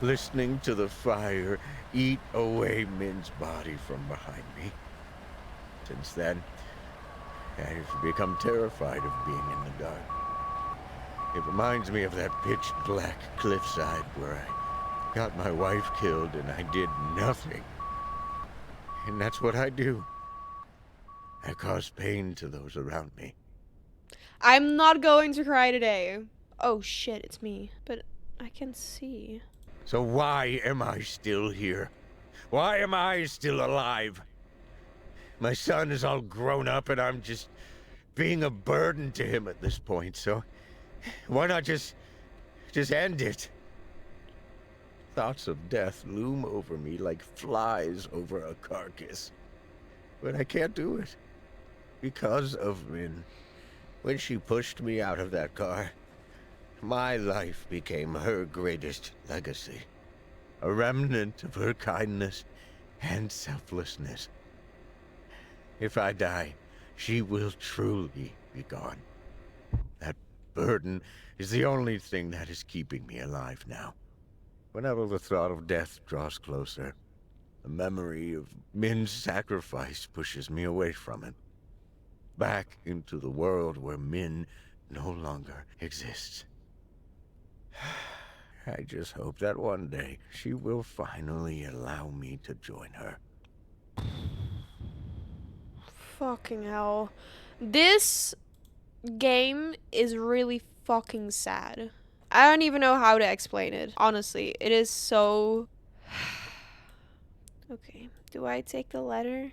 listening to the fire eat away Min's body from behind me. Since then, I've become terrified of being in the dark. It reminds me of that pitch-black cliffside where I got my wife killed and I did nothing. And that's what I do. I cause pain to those around me. I'm not going to cry today. Oh shit, it's me. But I can see. So why am I still here? Why am I still alive? My son is all grown up and I'm just being a burden to him at this point, so why not just end it? Thoughts of death loom over me like flies over a carcass. But I can't do it. Because of Min. When she pushed me out of that car, my life became her greatest legacy. A remnant of her kindness and selflessness. If I die, she will truly be gone. That burden is the only thing that is keeping me alive now. Whenever the thought of death draws closer, the memory of Min's sacrifice pushes me away from it. Back into the world where Min no longer exists. I just hope that one day she will finally allow me to join her. Fucking hell. This game is really fucking sad. I don't even know how to explain it. Honestly, it is so... Okay, do I take the letter?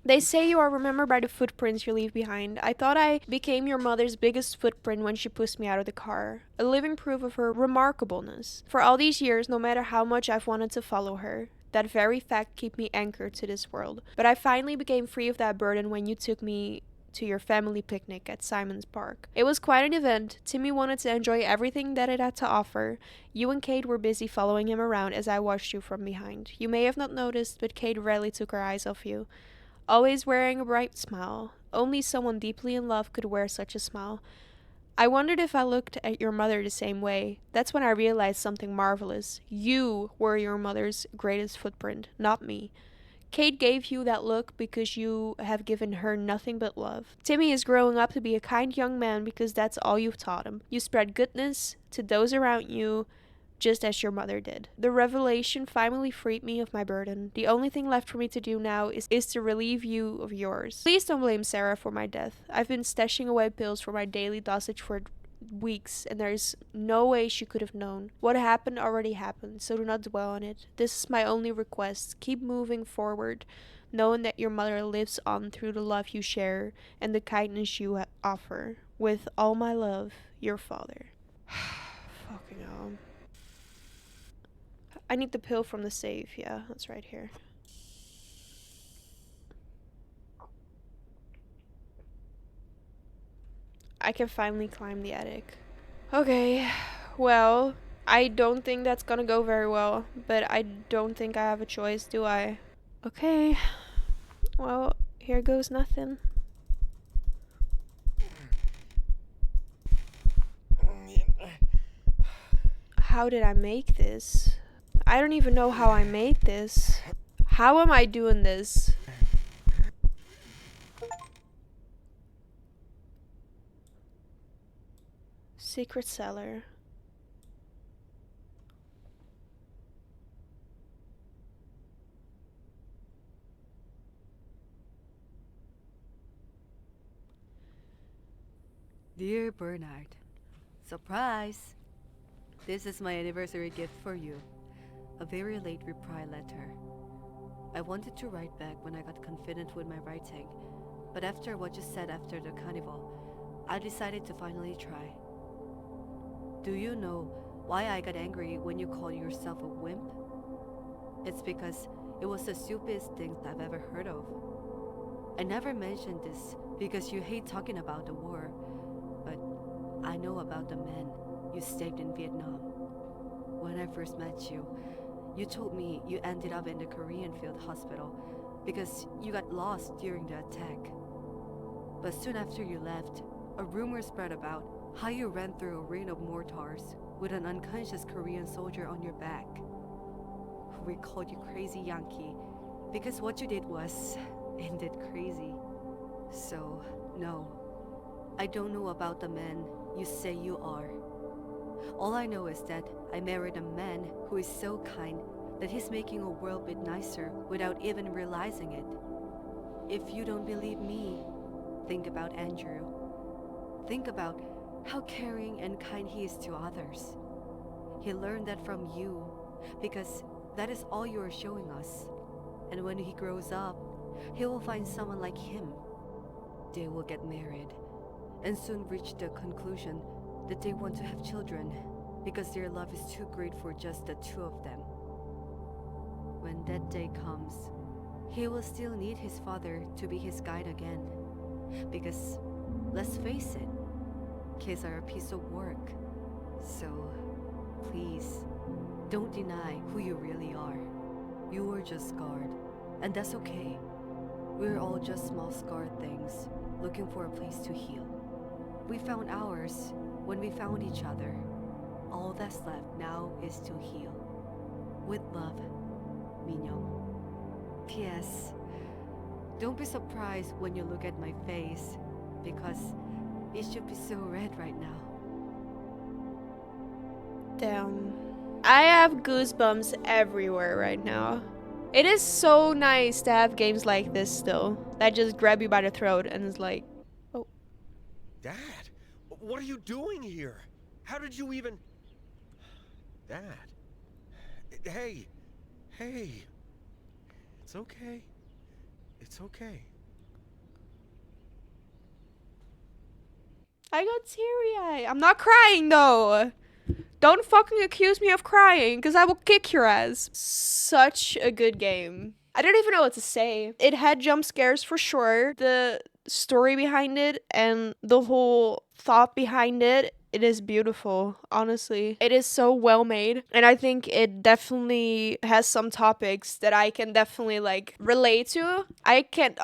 They say you are remembered by the footprints you leave behind. I thought I became your mother's biggest footprint when she pushed me out of the car. A living proof of her remarkableness. For all these years, no matter how much I've wanted to follow her, that very fact kept me anchored to this world. But I finally became free of that burden when you took me to your family picnic at Simon's Park. It was quite an event. Timmy wanted to enjoy everything that it had to offer. You and Kate were busy following him around as I watched you from behind. You may have not noticed, but Kate rarely took her eyes off you. Always wearing a bright smile. Only someone deeply in love could wear such a smile. I wondered if I looked at your mother the same way. That's when I realized something marvelous. You were your mother's greatest footprint, not me. Kate gave you that look because you have given her nothing but love. Timmy is growing up to be a kind young man because that's all you've taught him. You spread goodness to those around you, just as your mother did. The revelation finally freed me of my burden. The only thing left for me to do now is to relieve you of yours. Please don't blame Sarah for my death. I've been stashing away pills for my daily dosage for weeks, and there's no way she could have known. What happened already happened, so do not dwell on it. This is my only request. Keep moving forward, knowing that your mother lives on through the love you share and the kindness you offer. With all my love, your father. Fucking hell. I need the pill from the safe. Yeah, that's right here. I can finally climb the attic. Okay, well, I don't think that's gonna go very well, but I don't think I have a choice, do I? Okay, well, here goes nothing. how did I make this? I don't even know how I made this. How am I doing this? Secret cellar. Dear Bernard, surprise! This is my anniversary gift for you. A very late reply letter. I wanted to write back when I got confident with my writing, but after what you said after the carnival, I decided to finally try. Do you know why I got angry when you called yourself a wimp? It's because it was the stupidest thing I've ever heard of. I never mentioned this because you hate talking about the war, but I know about the men you saved in Vietnam. When I first met you, you told me you ended up in the Korean field hospital because you got lost during the attack. But soon after you left, a rumor spread about how you ran through a rain of mortars with an unconscious Korean soldier on your back. We called you Crazy Yankee because what you did was indeed crazy. So, no, I don't know about the man you say you are. All I know is that I married a man who is so kind that he's making a world a bit nicer without even realizing it. If you don't believe me, think about Andrew. Think about how caring and kind he is to others. He learned that from you because that is all you are showing us. And when he grows up, he will find someone like him. They will get married and soon reach the conclusion that they want to have children because their love is too great for just the two of them. When that day comes, he will still need his father to be his guide again. Because, let's face it, kids are a piece of work. So, please, don't deny who you really are. You were just scarred, and that's okay. We're all just small scarred things, looking for a place to heal. We found ours when we found each other. All that's left now is to heal. With love, Minyoung. P.S. Don't be surprised when you look at my face, because it should be so red right now. Damn. I have goosebumps everywhere right now. It is so nice to have games like this still, that just grab you by the throat and is like, oh. Dad, what are you doing here? How did you even... Dad. Hey. It's okay. It's okay. I got teary-eyed. I'm not crying though. Don't fucking accuse me of crying, because I will kick your ass. Such a good game. I don't even know what to say. It had jump scares for sure. The story behind it and the whole thought behind it, it is beautiful, honestly. It is so well made, and I think it definitely has some topics that I can definitely like relate to. I can't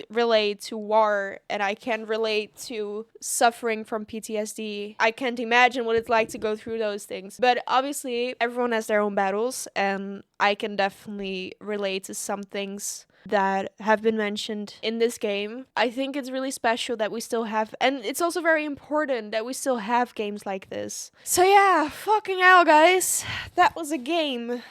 relate to war, and I can relate to suffering from PTSD. I can't imagine what it's like to go through those things. But obviously, everyone has their own battles, and I can definitely relate to some things that have been mentioned in this game. I think it's really special that we still have, and it's also very important that we still have games like this. So yeah, fucking hell, guys. That was a game.